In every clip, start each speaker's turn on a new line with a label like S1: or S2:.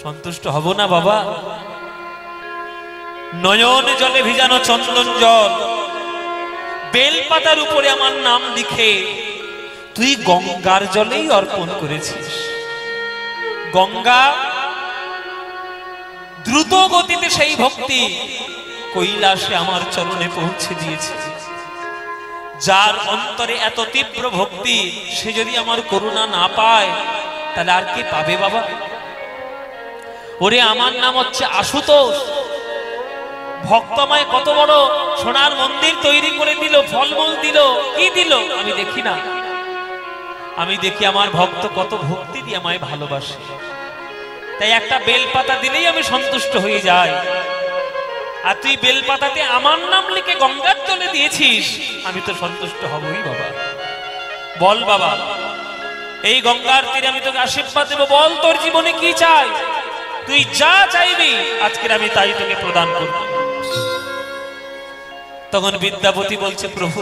S1: সন্তুষ্ট হব না বাবা? নয়ন জলে ভিজানো চন্দন জল, বেলপাতার উপরে আমার নাম লিখে তুই গঙ্গার জলেই অর্পণ করেছিস। গঙ্গা দ্রুত গতিতে সেই ভক্তি কৈলাসে আমার চরণে পৌঁছে দিয়েছে। যার অন্তরে এত তীব্র ভক্তি, সে যদি আমার করুণা না পায় তাহলে আর কে পাবে বাবা? ওরে আমার নাম হচ্ছে আশুতোষ। ভক্ত আমায় কত বড় সোনার মন্দির তৈরি করে দিল, ফলমূল দিল, কি দিল আমি দেখি না। আমি দেখি আমার ভক্ত কত ভক্তি দিয়ে আমায় ভালোবাসে। তাই একটা বেলপাতা দিলেই আমি সন্তুষ্ট হয়ে যাই। আর তুই বেলপাতাতে আমার নাম লিখে গঙ্গার জলে দিয়েছিস, আমি তো সন্তুষ্ট হবই বাবা। বল বাবা, এই গঙ্গার তীরে আমি তোকে আশীর্বাদ দেবো। বল তোর জীবনে কি চাই, তুই যা চাইবি আজকের আমি তাই তোকে প্রদান করব। তখন বিদ্যাপতি বলছে, প্রভু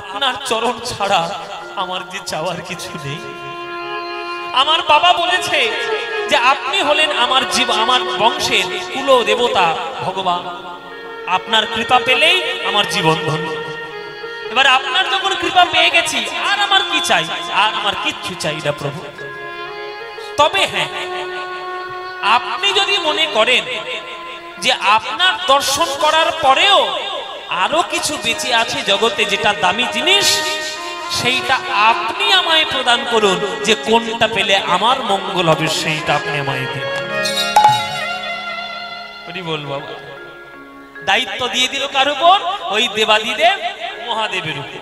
S1: আপনার চরণ ছাড়া আমার যে চাওয়ার কিছু নেই। আমার বাবা বলেছে যে আপনি হলেন আমার আমার বংশের কুল দেবতা ভগবান, আপনার কৃপা পেলেই আমার জীবন ধন্য। এবার আপনার যখন কৃপা পেয়ে গেছি, আর আমার কি চাই? আর আমার কিচ্ছু চাই না প্রভু। তবে হ্যাঁ, আপনি যদি মনে করেন যে আপনার দর্শন করার পরেও আরো কিছু বেঁচে আছে জগতে যেটা দামি জিনিস, সেইটা আপনি আমায় প্রদান করুন। যে কোনটা পেলে আমার মঙ্গল হবে সেইটা আপনি আমায় দিন। বল বাবা, দায়িত্ব দিয়ে দিল কার উপর? ওই দেবাদিদেব মহাদেবের উপর।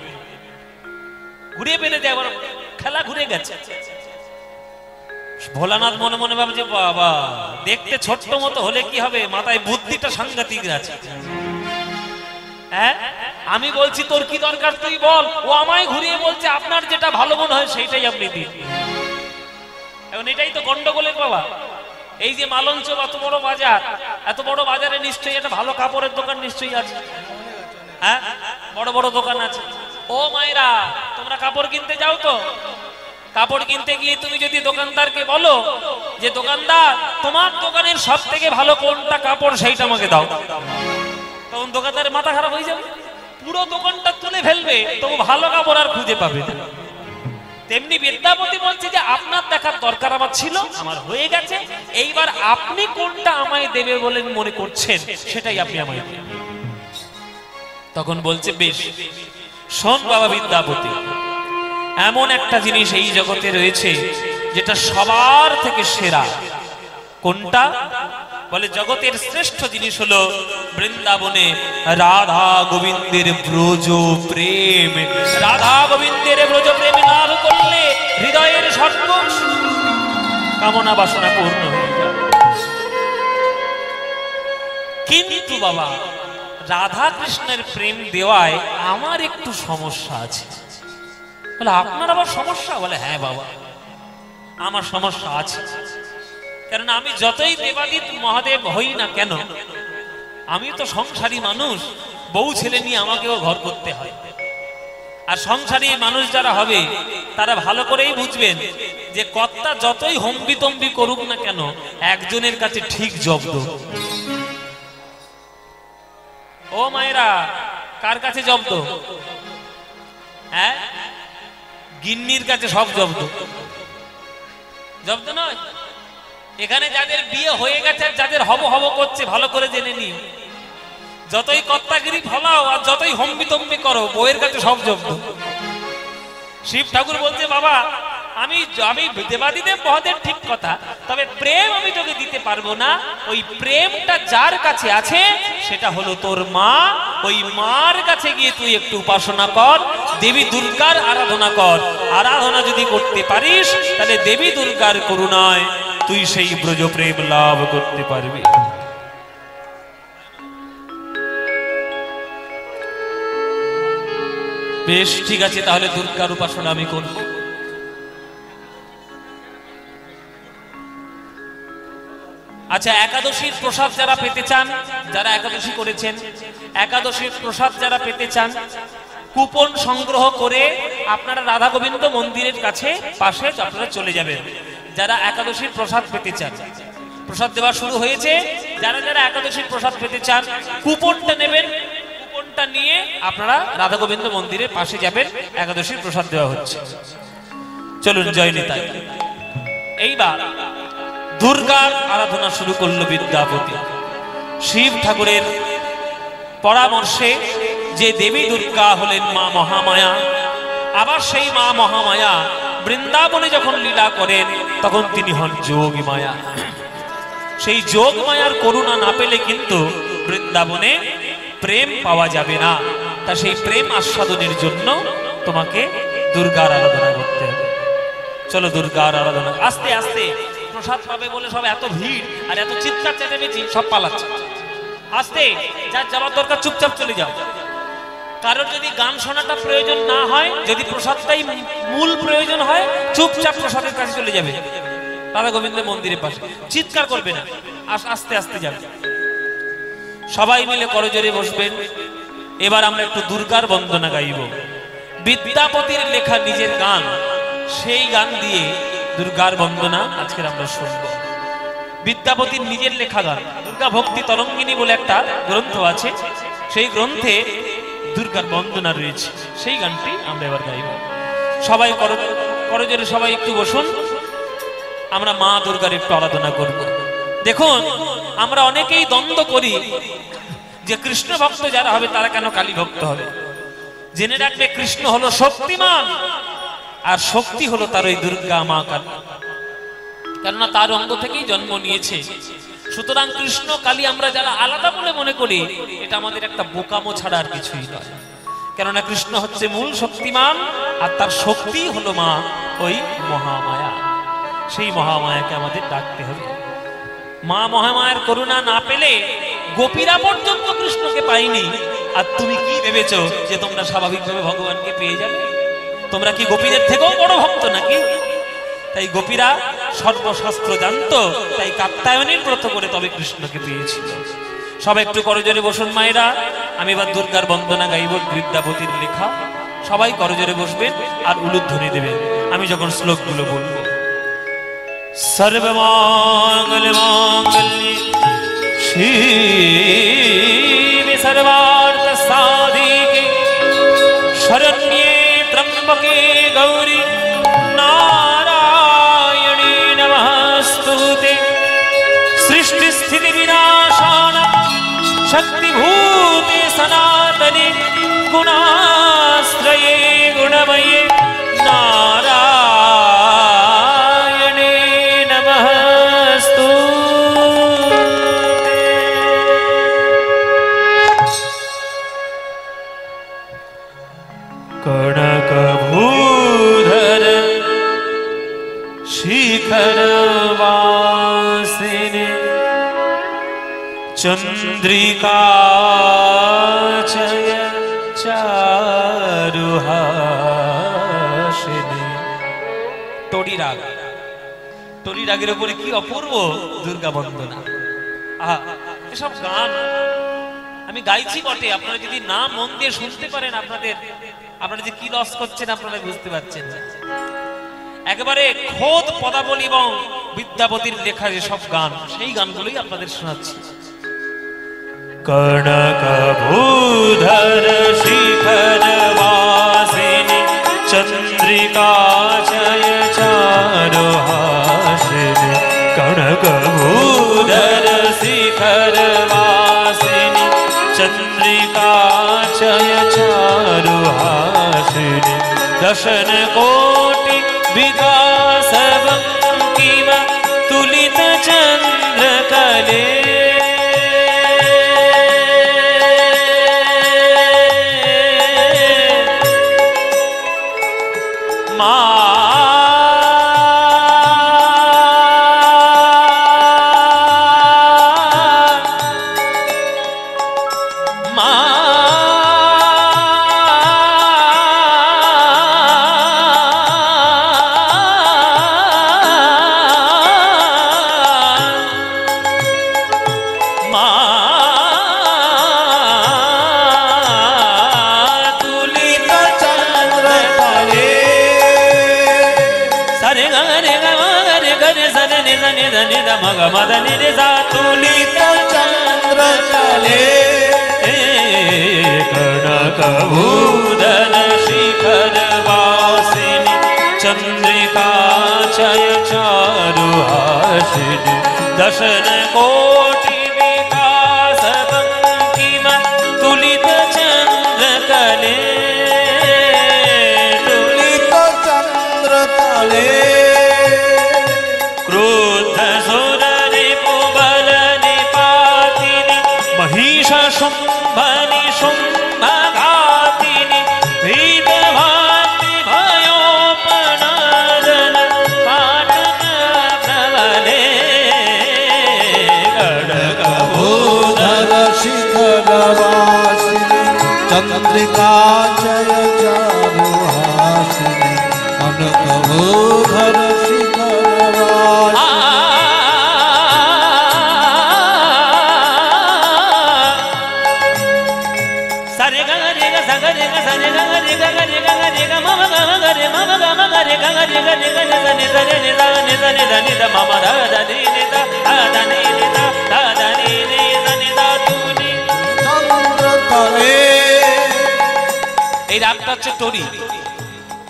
S1: ঘুরে পেলে দেবার খেলা ঘুরে গেছে। ভোলানাথ মনে মনে ভাবে যে বাবা দেখতে ছোট্ট মতো হলে কি হবে, মাথায় বুদ্ধিটা সাংঘাতিক আছে। হ্যাঁ, আমি বলছি তোর কি দরকার তুই বল, ও আমায় ঘুরিয়ে বলছে আপনার যেটা ভালো মনে হয় সেইটাই আপনি দিন। এখন এটাই তো গন্ডগোলের বাবা। এই যে মালঞ্চ এত বড় বাজার, এত বড় বাজারে নিশ্চয়ই একটা ভালো কাপড়ের দোকান নিশ্চয়ই আছে। হ্যাঁ, বড় বড় দোকান আছে। ও মায়েরা, তোমরা কাপড় কিনতে যাও তো, কাপড় কিনতে গিয়ে তুমি যদি দোকানদারকে বলো যে দোকানদার তোমার দোকানের সব থেকে ভালো কোনটা কাপড় সেইটা আমাকে দাও, তখন দোকানদারের মাথা খারাপ হয়ে যাবে, পুরো দোকানটা তুলে ফেলবে, তবু ভালো কাপড় আর খুঁজে পাবে না। তেমনি বিদ্যাপতি বলছে যে আপনার দেখার দরকার আমার ছিল, আমার হয়ে গেছে, এইবার আপনি কোনটা আমায় দেবে বলে মনে করছেন সেটাই আপনি আমায় দেবেন। তখন বলছে বেশ, শোন বাবা বিদ্যাপতি, এমন একটা জিনিস এই জগতে রয়েছে যেটা সবার থেকে সেরা। কোনটা? বলে জগতের শ্রেষ্ঠ জিনিস হলো বৃন্দাবনে রাধা গোবিন্দের ব্রজ প্রেম। রাধা গোবিন্দের ব্রজ প্রেম লাভ করলে হৃদয়ের সকল কামনা বাসনা পূর্ণ হয়ে যাবে। কিন্তু বাবা, রাধা কৃষ্ণের প্রেম দেওয়ায় আমার একটু সমস্যা আছে। বলে আপনার আবার সমস্যা? বলে হ্যাঁ বাবা, আমার সমস্যা আছে। কারণ আমি যতই দেবাদিত মহাদেব হই না কেন, আমি তো সংসারী মানুষ, বউ ছেলে নিয়ে আমাকেও ঘর করতে হয়। আর সংসারী মানুষ যারা হবে তারা ভালো করেই বুঝবেন যে কর্তা যতই হম্বিতম্বি করুক না কেন, একজনের কাছে ঠিক জব্দ। ও মায়েরা, কার কাছে জব্দ? হ্যাঁ, গিন্নির কাছে সব জব্দ। জব্দ নয়। এখানে যাদের বিয়ে হয়ে গেছে, যাদের হব হব করছে, ভালো করে জেনে নিন, যতই কর্তাগিরি ফলাও আর যতই হম্বিতম্বি করো, বউয়ের কাছে সব জব্দ। শিব ঠাকুর বলছে বাবা, আমি দেবাদিদেব মহাদেব ঠিক কথা, তবে প্রেম আমি তোকে দিতে পারবো না। ওই প্রেমটা যার কাছে আছে সেটা হলো তোর মা। ওই মার কাছে গিয়ে তুই একটু উপাসনা কর, দেবী দুর্গার আরাধনা কর। আরাধনা যদি করতে পারিস তাহলে দেবী দুর্গার করুণায় তুই সেই ব্রজ প্রেম লাভ করতে পারবি। বেশ, ঠিক আছে, তাহলে দুর্গার উপাসনা আমি করব। আচ্ছা, একাদশীর প্রসাদ যারা পেতে চান, যারা একাদশী করেছেন, একাদশীর প্রসাদ যারা পেতে চান, কুপন সংগ্রহ করে আপনারা রাধা গোবিন্দ মন্দিরের কাছে পাশে আপনারা চলে যাবেন। যারা একাদশীর প্রসাদ পেতে চান, প্রসাদ দেওয়া শুরু হয়েছে। যারা যারা একাদশীর প্রসাদ পেতে চান কুপনটা নেবেন, কুপনটা নিয়ে আপনারা রাধা গোবিন্দ মন্দিরের পাশে যাবেন, একাদশীর প্রসাদ দেওয়া হচ্ছে। চলুন জয় নিতাই। এইবার দুর্গার আরাধনা শুরু করলো বিদ্যাপতি। শিব ঠাকুরের পরামর্শে যে দেবী দুর্গা হলেন মা মহামায়া, আবার সেই মা মহামায়া বৃন্দাবনে যখন লীলা করেন তখন তিনি হন যোগী মায়া। সেই যোগ মায়ার করুণা না পেলে কিন্তু বৃন্দাবনে প্রেম পাওয়া যাবে না। তা সেই প্রেম আস্বাদনের জন্য তোমাকে দুর্গার আরাধনা করতে হবে। চলো দুর্গার আরাধনা। আস্তে আস্তে প্রসাদ পাবে বলে সব এত ভিড় আর এত চিৎকার চেঁচামেচি, সব পালাচ্ছে। আস্তে, যার যাওয়ার দরকার চুপচাপ চলে যাও। কারোর যদি গান শোনাটা প্রয়োজন না হয়, যদি প্রসাদটাই মূল প্রয়োজন হয়, চুপচাপ প্রসাদের কাছে চলে যাবে, রাধা গোবিন্দ মন্দিরের পাশে। চিৎকার করবে না, আস্তে আস্তে যাবে। সবাই মিলে করজোড়ে বসবেন। এবার আমরা একটু দুর্গার বন্দনা গাইব। বিদ্যাপতির লেখা নিজের গান, সেই গান দিয়ে দুর্গার বন্দনা আজকের আমরা শুনব। বিদ্যাপতির নিজের লেখা গান, দুর্গা ভক্তি তরঙ্গিনী বলে একটা গ্রন্থ আছে, সেই গ্রন্থে দুর্গার বন্দনা রয়েছে, সেই গানটি আমরা এবার গাইব। সবাই করজোড়ে সবাই একটু বসুন, আমরা মা দুর্গার একটু আরাধনা করব। দেখুন, আমরা অনেকেই দ্বন্দ্ব করি যে কৃষ্ণ ভক্ত যারা হবে তারা কেন কালী ভক্ত হবে। জেনে রাখবে কৃষ্ণ হলো শক্তিমান, আর শক্তি হলো তার ওই দুর্গা মা কালী, কেননা তার অঙ্গ থেকেই জন্ম নিয়েছে। সুতরাং কৃষ্ণ কালী আমরা যারা আলাদা বলে মনে করি, এটা আমাদের একটা বোকামো ছাড়া আর কিছুই নয়। কেননা কৃষ্ণ হচ্ছে মূল শক্তিমান, আর তার শক্তি হলো মা ওই মহামায়া। সেই মহামায়াকে আমাদের ডাকতে হবে। মা মহামায়ার করুণা না পেলে গোপীরা পর্যন্ত কৃষ্ণকে পাইনি। আর তুমি কি ভেবেছো যে তোমরা স্বাভাবিকভাবে ভগবানকে পেয়ে যাবে? তোমরা কি গোপীদের থেকেও বড় ভক্ত নাকি? তাই গোপীরা সর্বশাস্ত্র জানতো, তাই কাত্যায়নের ব্রত করে তবে কৃষ্ণকে পেয়েছিল। সবাই একটু করজোড়ে বসুন মায়েরা। আমি এবার দুর্গার বন্দনা গাইব, বিদ্যাপতির লেখা। সবাই করজোড়ে বসবেন আর উলুধ্বনি দেবেন আমি যখন শ্লোকগুলো বলবো। সর্বমঙ্গল মঙ্গলে শিবে সর্বার্থ সাধিকে শরণ্যে ত্র্যম্বকে গৌরী নারায়ণী নমস্তুতে। সৃষ্টি স্থিতি বিনাশান শক্তিভূতে সনাতনে গুণাশ্রয়ে গুণময়ে নারায়ণে নমস্তুতে। কনকভূধর শিখরবাসিনী চন্দ্রিকা চয় চারুহাসিনী। টরি রাগ, টরি রাগের উপরে কি অপূর্ব দুর্গা বন্দনা। আহা, এসব গান আমি গাইছি বটে, আপনারা যদি না মন দিয়ে শুনতে পারেন, আপনারা যে কি লস করছেন আপনারা বুঝতে পারছেন। একেবারে খোদ পদাবলী এবং বিদ্যাপতির লেখা যেসব গান, সেই গানগুলোই আপনাদের শোনাচ্ছি। কনকভূধর শিখরবাসিনী চন্দ্রিকা চয় চারুহাসিনী। কনকভূধর শিখরবাসিনী চন্দ্রিকা চয় চারুহাসিনী। দশন কোটি বিকাশ বঙ্কিম তুলিত চন্দ্রকলে। దని ద మగ మదని ని సా
S2: তুলিত চন্দ্র তলে
S1: কনকভূষণ শিখর বাসিনী চন্দ্রিকা চয় চারুহাসিনী দশন কোটি বিকাশ বঙ্কিমা তুলিত চন্দ্র তলে
S2: তুলিত চন্দ্র তলে
S1: ক্রোধ সুর রিপুবল নিপাতিনি মহিষ শুম্ভনি শুম্ভঘাতিনি ভীতভাতি ভয়োপনাদন পাটন প্রবলে
S2: খড়গভূধর শিখরবাসিনী চন্দ্রিকা জয় চারুহাসিনী কনকভূধর শিখরবাসিনী
S1: সরে গ রে গ সগ রে গ সরে গ রে গ রে গ রে গ মম গ ম গ রে মম গ ম গ রে গ রে গ রে গ রে স নি স রে নি স নি স নি দ নি দ মম দ দ নি নি দ দ নি নি দ দ নি নি স নি দ তু নি
S2: চন্দ্র তলে
S1: এই রাগটা হচ্ছে টরি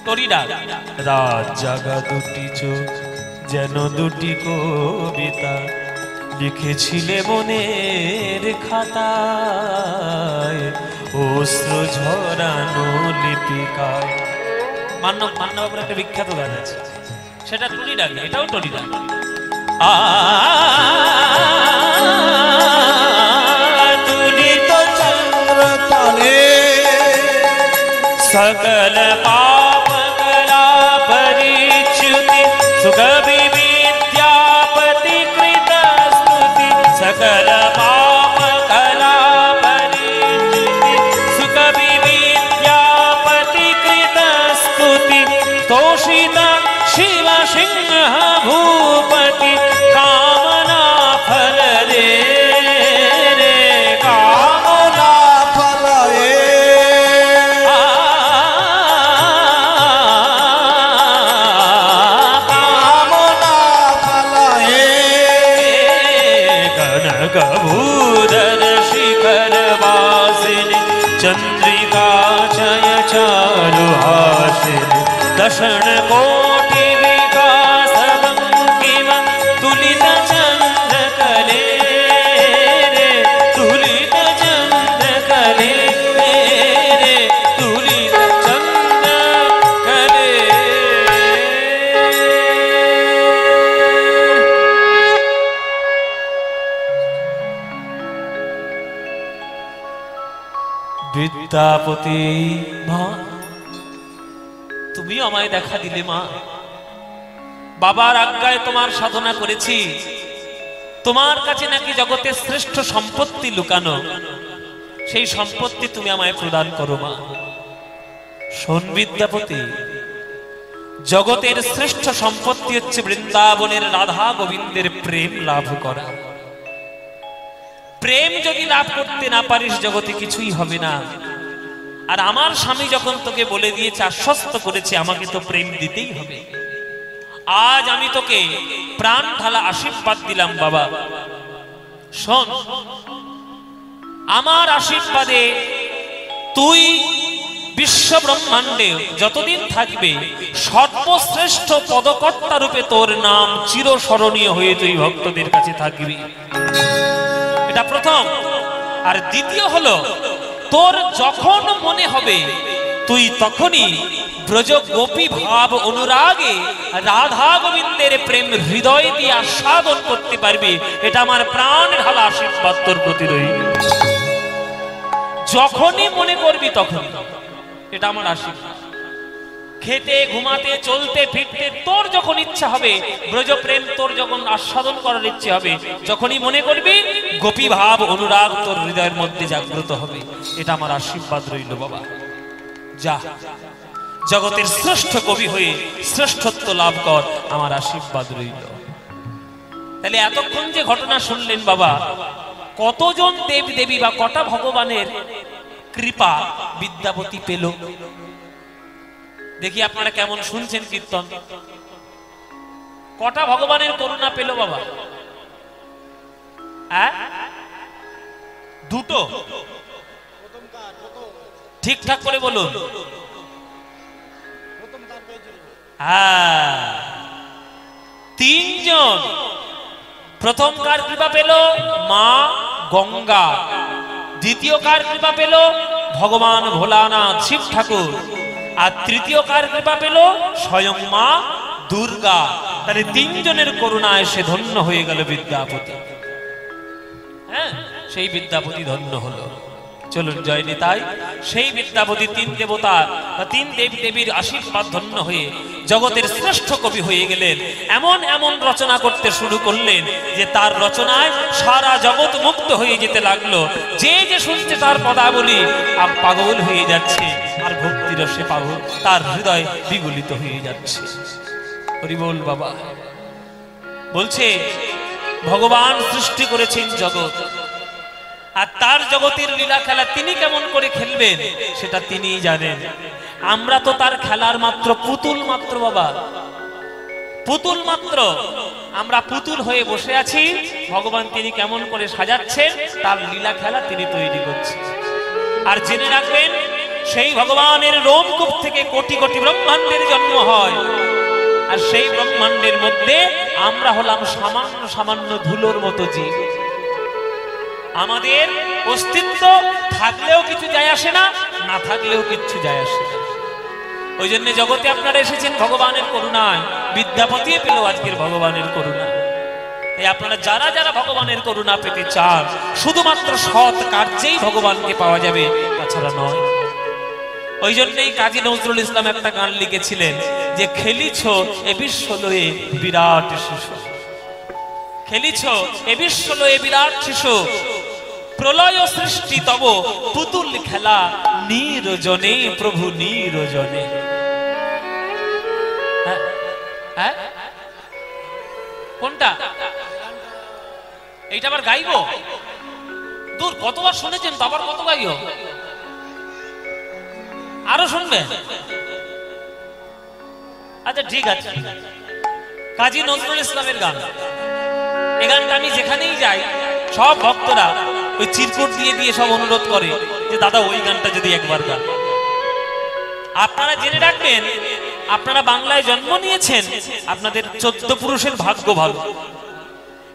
S1: টরি রাগ রাত জাগা দুটি চোখ যেন দুটি কবিতা লিখেছিলে মনের খাতায় অশ্র ঝরানো লিপিকায়। মান্যবাবুর একটা বিখ্যাত গান আছে, সেটা টরি রাগ, এটাও টরি রাগ।
S2: তুলিত চন্দ্র তলে
S1: सकल पाप कला परिच्युति सुख विद्यापति कृत स्तुति सकल पाप कला परिच्युति सुख विद्यापति कृत स्तुति तोषित शिव सिंह भूपति कामना फल दे रे
S2: কামনা ফলয়ে কামনা ফলয়ে
S1: कनकभूषण शिखर वासिनी चंद्रिका चय चारुहासिनी दशण कोटि विकास बंकिमा तुलित चंद्र कले रे तुलित चंद्र कले रे तुलित चंद्र कले। বিদ্যাপতি মা, তুমি আমায় দেখা দিলে মা। বাবার আজ্ঞায় তোমার সাধনা করেছি, তোমার কাছে নাকি জগতের শ্রেষ্ঠ সম্পত্তি লুকানো, সেই সম্পত্তি তুমি আমায় প্রদান করো মা। শোন বিদ্যাপতি, জগতের শ্রেষ্ঠ সম্পত্তি হচ্ছে বৃন্দাবনের রাধা গোবিন্দের প্রেম লাভ করা। প্রেম যদি লাভ করতে না পারিস জগতে কিছুই হবে না। আর আমার স্বামী যখন তোকে বলে দিয়েছে, আশ্বস্ত করেছে, আমাকে তো প্রেম দিতেই হবে। আজ আমি তোকে প্রাণ ঢালা আশীর্বাদ দিলাম বাবা। শোন, আমার আশীর্বাদে তুই বিশ্ব ব্রহ্মাণ্ডে যতদিন থাকবে সর্বশ্রেষ্ঠ পদকর্তা রূপে তোর নাম চিরস্মরণীয় হয়ে তুই ভক্তদের কাছে থাকবি। এটা প্রথম। আর দ্বিতীয় হলো, তোর যখন মনে হবে তুই তখনই ব্রজ গোপী ভাব অনুরাগে রাধা গোবিন্দের প্রেম হৃদয় দিয়ে আস্বাদন করতে পারবি। এটা আমার প্রাণ ঢালা আশীর্বাদ তোর প্রতি রইল। যখনই মনে করবি তখনই, এটা আমার আশীর্বাদ। খেতে ঘুমাতে চলতে ফিরতে তোর যখন ইচ্ছা হবে, ব্রজ প্রেম তোর যখন আস্বাদন করার ইচ্ছে হবে, যখনই মনে করবি গোপী ভাব অনুরাগ তোর হৃদয়ের মধ্যে জাগ্রত হবে। এটা আমার আশীর্বাদ রইল বাবা। যা, জগতের শ্রেষ্ঠ কবি হয়ে শ্রেষ্ঠত্ব লাভ কর, আমার আশীর্বাদ রইল। তাহলে এতক্ষণ যে ঘটনা শুনলেন বাবা, কতজন দেব দেবী বা কটা ভগবানের কৃপা বিদ্যাপতি পেল? দেখি আপনারা কেমন শুনছেন কীর্তন। কটা ভগবানের করুণা পেল বাবা? দুটো। ঠিকঠাক করে বলুন। তিনজন। প্রথম কার কৃপা পেল? মা গঙ্গা। দ্বিতীয় কার কৃপা পেল? ভগবান ভোলানাথ শিব ঠাকুর। আর তৃতীয় কার কৃপা পেল? স্বয়ং মা দুর্গা। তাহলে তিনজনের করুণায় সে ধন্য হয়ে গেল বিদ্যাপতি। হ্যাঁ, সেই বিদ্যাপতি ধন্য হলো। চলুন জয় নিতাই। সেই বিদ্যাপতি তিন দেবতা বা তিন দেবী দেবীর আশীর্বাদ ধন্য হয়ে জগতের শ্রেষ্ঠ কবি হয়ে গেলেন। এমন এমন রচনা করতে শুরু করলেন যে তার রচনায় সারা জগৎ মুক্ত হয়ে যেতে লাগলো। যে যে শুনছে তার পদাবলী আর পাগল হয়ে যাচ্ছে, আর ভক্তি রসে পাগল, তার হৃদয় বিগলিত হয়ে যাচ্ছে। হরি বল বাবা। বলছে ভগবান সৃষ্টি করেছেন জগৎ, আর তার জগতের লীলা খেলা তিনি কেমন করে খেলবেন সেটা তিনিই জানেন। আমরা তো তার খেলার মাত্র পুতুল মাত্র বাবা, পুতুল মাত্র। আমরা পুতুল হয়ে বসে আছি, ভগবান তিনি কেমন করে সাজাচ্ছেন তার লীলা খেলা তিনি তৈরি করছেন। আর জেনে রাখবেন, সেই ভগবানের রোমকূপ থেকে কোটি কোটি ব্রহ্মাণ্ডের জন্ম হয়, আর সেই ব্রহ্মাণ্ডের মধ্যে আমরা হলাম সামান্য সামান্য ধুলোর মতো জীব। আমাদের অস্তিত্ব থাকলেও কিছু যায় আসে না, না থাকলেও কিছু যায় আসে না। ওই জন্য জগতে আপনারা এসেছেন ভগবানের করুণায়। বিদ্যাপতি পেল আজকের ভগবানের করুণা। তাই আপনারা যারা যারা ভগবানের করুণা পেতে চান, শুধুমাত্র সৎ কার্যেই ভগবানকে পাওয়া যাবে, তাছাড়া নয়। ওই জন্যই কাজী নজরুল ইসলাম একটা গান লিখেছিলেন যে খেলিছ এ বিশ্ব লয়ে বিরাট শিশু। খেলিছ এ বিশ্ব লয়ে বিরাট শিশু, প্রলয় সৃষ্টি তব পুতুল খেলা নিরজনে প্রভু নিরজনে। কোনটা? এইটা আবার গাইবো? দূর, কতবার শুনেছেন তো, আবার কত গাইও? আরো শুনবেন? আচ্ছা ঠিক আছে। কাজী নজরুল ইসলামের গান। এই গানটা আমি যেখানেই যাই সব ভক্তরা ওই চিরকুট দিয়ে দিয়ে সব অনুরোধ করে যে দাদা ওই গানটা যদি একবার গান। আপনারা জেনে রাখবেন, আপনারা বাংলায় জন্ম নিয়েছেন, আপনাদের 14 পুরুষের ভাগ্য ভালো।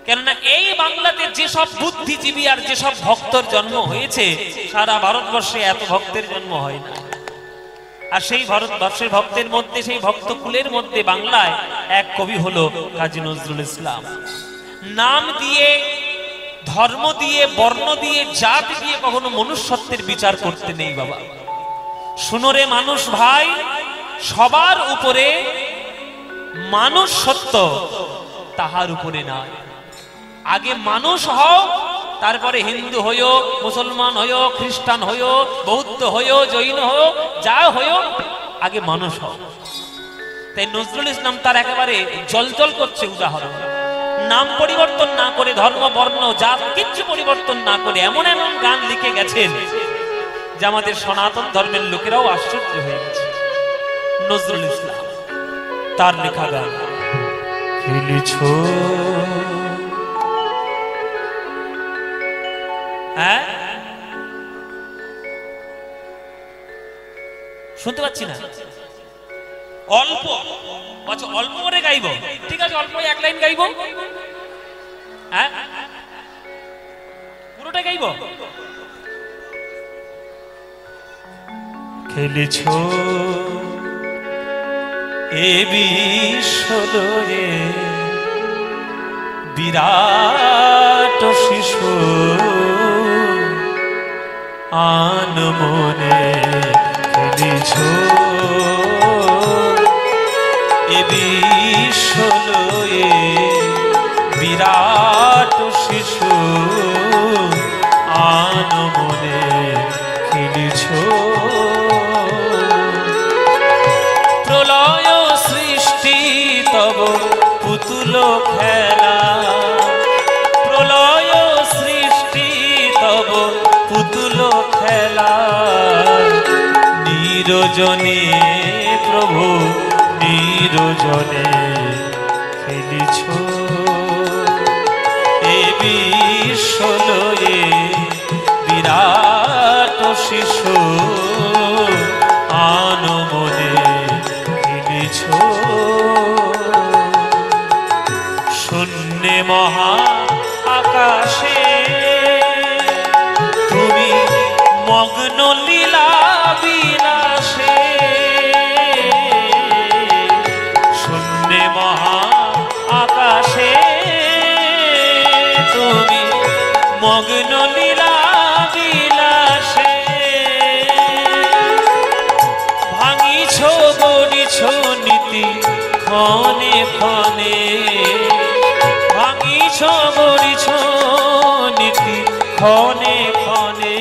S1: কেননা এই বাংলাতে যেসব বুদ্ধিজীবী আর যেসব ভক্তর জন্ম হয়েছে, সারা ভারতবর্ষে এত ভক্তের জন্ম হয় না। আর সেই ভারতবর্ষের ভক্তের মধ্যে, সেই ভক্ত কুলের মধ্যে বাংলায় এক কবি হলো কাজী নজরুল ইসলাম। নাম দিয়ে, ধর্ম দিয়ে, বর্ণ দিয়ে, জাতি দিয়ে কখনো মনুষ্যত্বের বিচার করতে নেই বাবা। শুনোরে মানুষ ভাই, সবার উপরে মানুষ সত্য, তাহার উপরে নয়। আগে মানুষ হও, তারপরে হিন্দু হইও, মুসলমান হইও, খ্রিস্টান হইও, বৌদ্ধ হইও, জৈন হইও, যা হইও, আগে মানুষ হও। তাই নজরুল ইসলাম তার একেবারে জলজল করছে উদাহরণ। নাম পরিবর্তন না করে, ধর্ম বর্ণ জাত কিচ্ছু পরিবর্তন না করে এমন এমন গান লিখে গেছেন যে আমাদের সনাতন ধর্মের লোকেরাও আশ্চর্য হয়ে গেছে। নজরুল ইসলাম তার লেখা গান। খেলিছ, হ্যাঁ শুনতে পাচ্ছি না, অল্প আচ্ছা অল্প করে গাইব, ঠিক আছে অল্প এক লাইন গাইব, হ্যাঁ পুরোটা গাইব। খেলিছ এ বিশ্বরে বিরাট শিশু, আন মনে খেলিছ এ বিশ্বরে বিরাট শিশু, আন মনে খেলিছ প্রলয় সৃষ্টি তব পুতুল খেলা, প্রলয় সৃষ্টি তব পুতুল খেলা, নিরজনে প্রভু নিরজনে খেলি বিশ্বলয়ে বিরাট শিশু আনমনে খেলেছ শূন্যে মহা আকাশে তুমি মগ্ন লীলা বিলাসে শূন্যে মহা আকাশে তুমি মগ্ন লীলা বিলাসে ভাঙিছ গড়িছ নীতি ক্ষণে ক্ষণে ভাঙিছ গড়িছ নীতি ক্ষণে ক্ষণে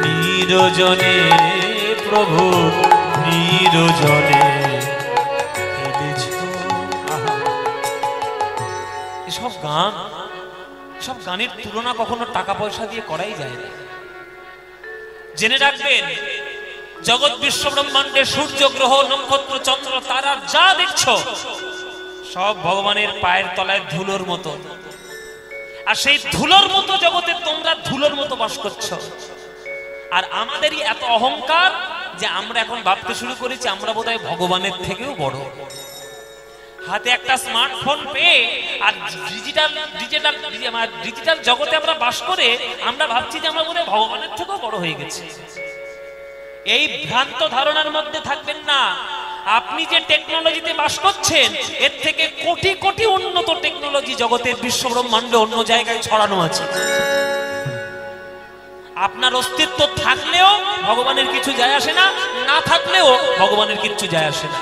S1: নিরজনে প্রভু নিরজনে এসব গান, সব গানের তুলনা কখনো টাকা পয়সা দিয়ে করাই যায় না। জেনে রাখবেন, জগৎ বিশ্ব ব্রহ্মাণ্ডে সূর্য গ্রহ নক্ষত্র চন্দ্র তারা যা দেখছো সব ভগবানের পায়ের তলায় ধুলোর মতো। আর সেই ধুলোর মতো জগতে তোমরা ধুলোর মতো বাস করছো। আর আমাদেরই এত অহংকার যে আমরা এখন ভাবতে শুরু করেছি আমরা বোধহয় ভগবানের থেকেও বড়। হাতে একটা স্মার্টফোন পেয়ে আর ডিজিটাল জগতে আমরা বাস করে আমরা ভাবছি যে আমরা বোধহয় ভগবানের থেকেও বড় হয়ে গেছি। এই ভ্রান্ত ধারণার মধ্যে থাকবেন না। আপনি যে টেকনোলজিতে বাস করছেন এর থেকে কোটি কোটি উন্নত টেকনোলজি জগতের বিশ্ব ব্রহ্মাণ্ডে অন্য জায়গায় ছড়ানো আছে। আপনার অস্তিত্ব থাকলেও ভগবানের কিছু যায় আসে না, না থাকলেও ভগবানের কিছু যায় আসে না।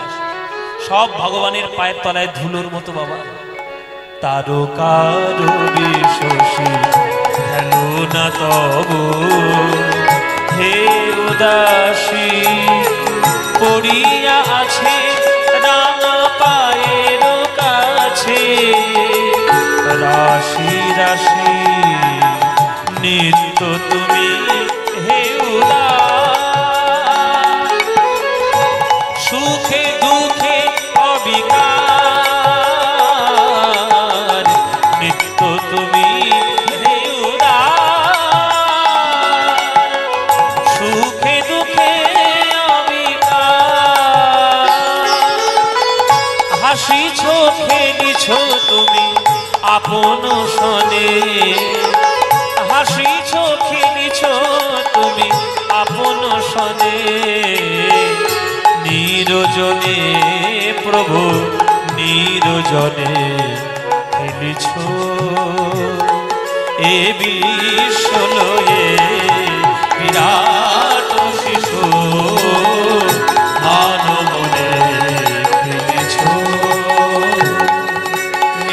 S1: সব ভগবানের পায়ের তলায় ধুলোর মতো বাবা। তারকার বিশ্বসী হেলো না তব হে উদাসী পড়িয়া আছে রাঙা পায়ের কাছে রাশি রাশি নিত্য তুমি হে উদাস সুখে দুঃখে অবিকার নিত্য তুমি হে উদার সুখে দুঃখে অবিকার হাসিছ খেলিছ তুমি আপন সনে হাসিছ খেলিছ তুমি আপন সনে নিরজনে প্রভু নিরজনে খেলিছ এ বিশ্বলয়ে বিরাট শিশু আনমনে খেলিছ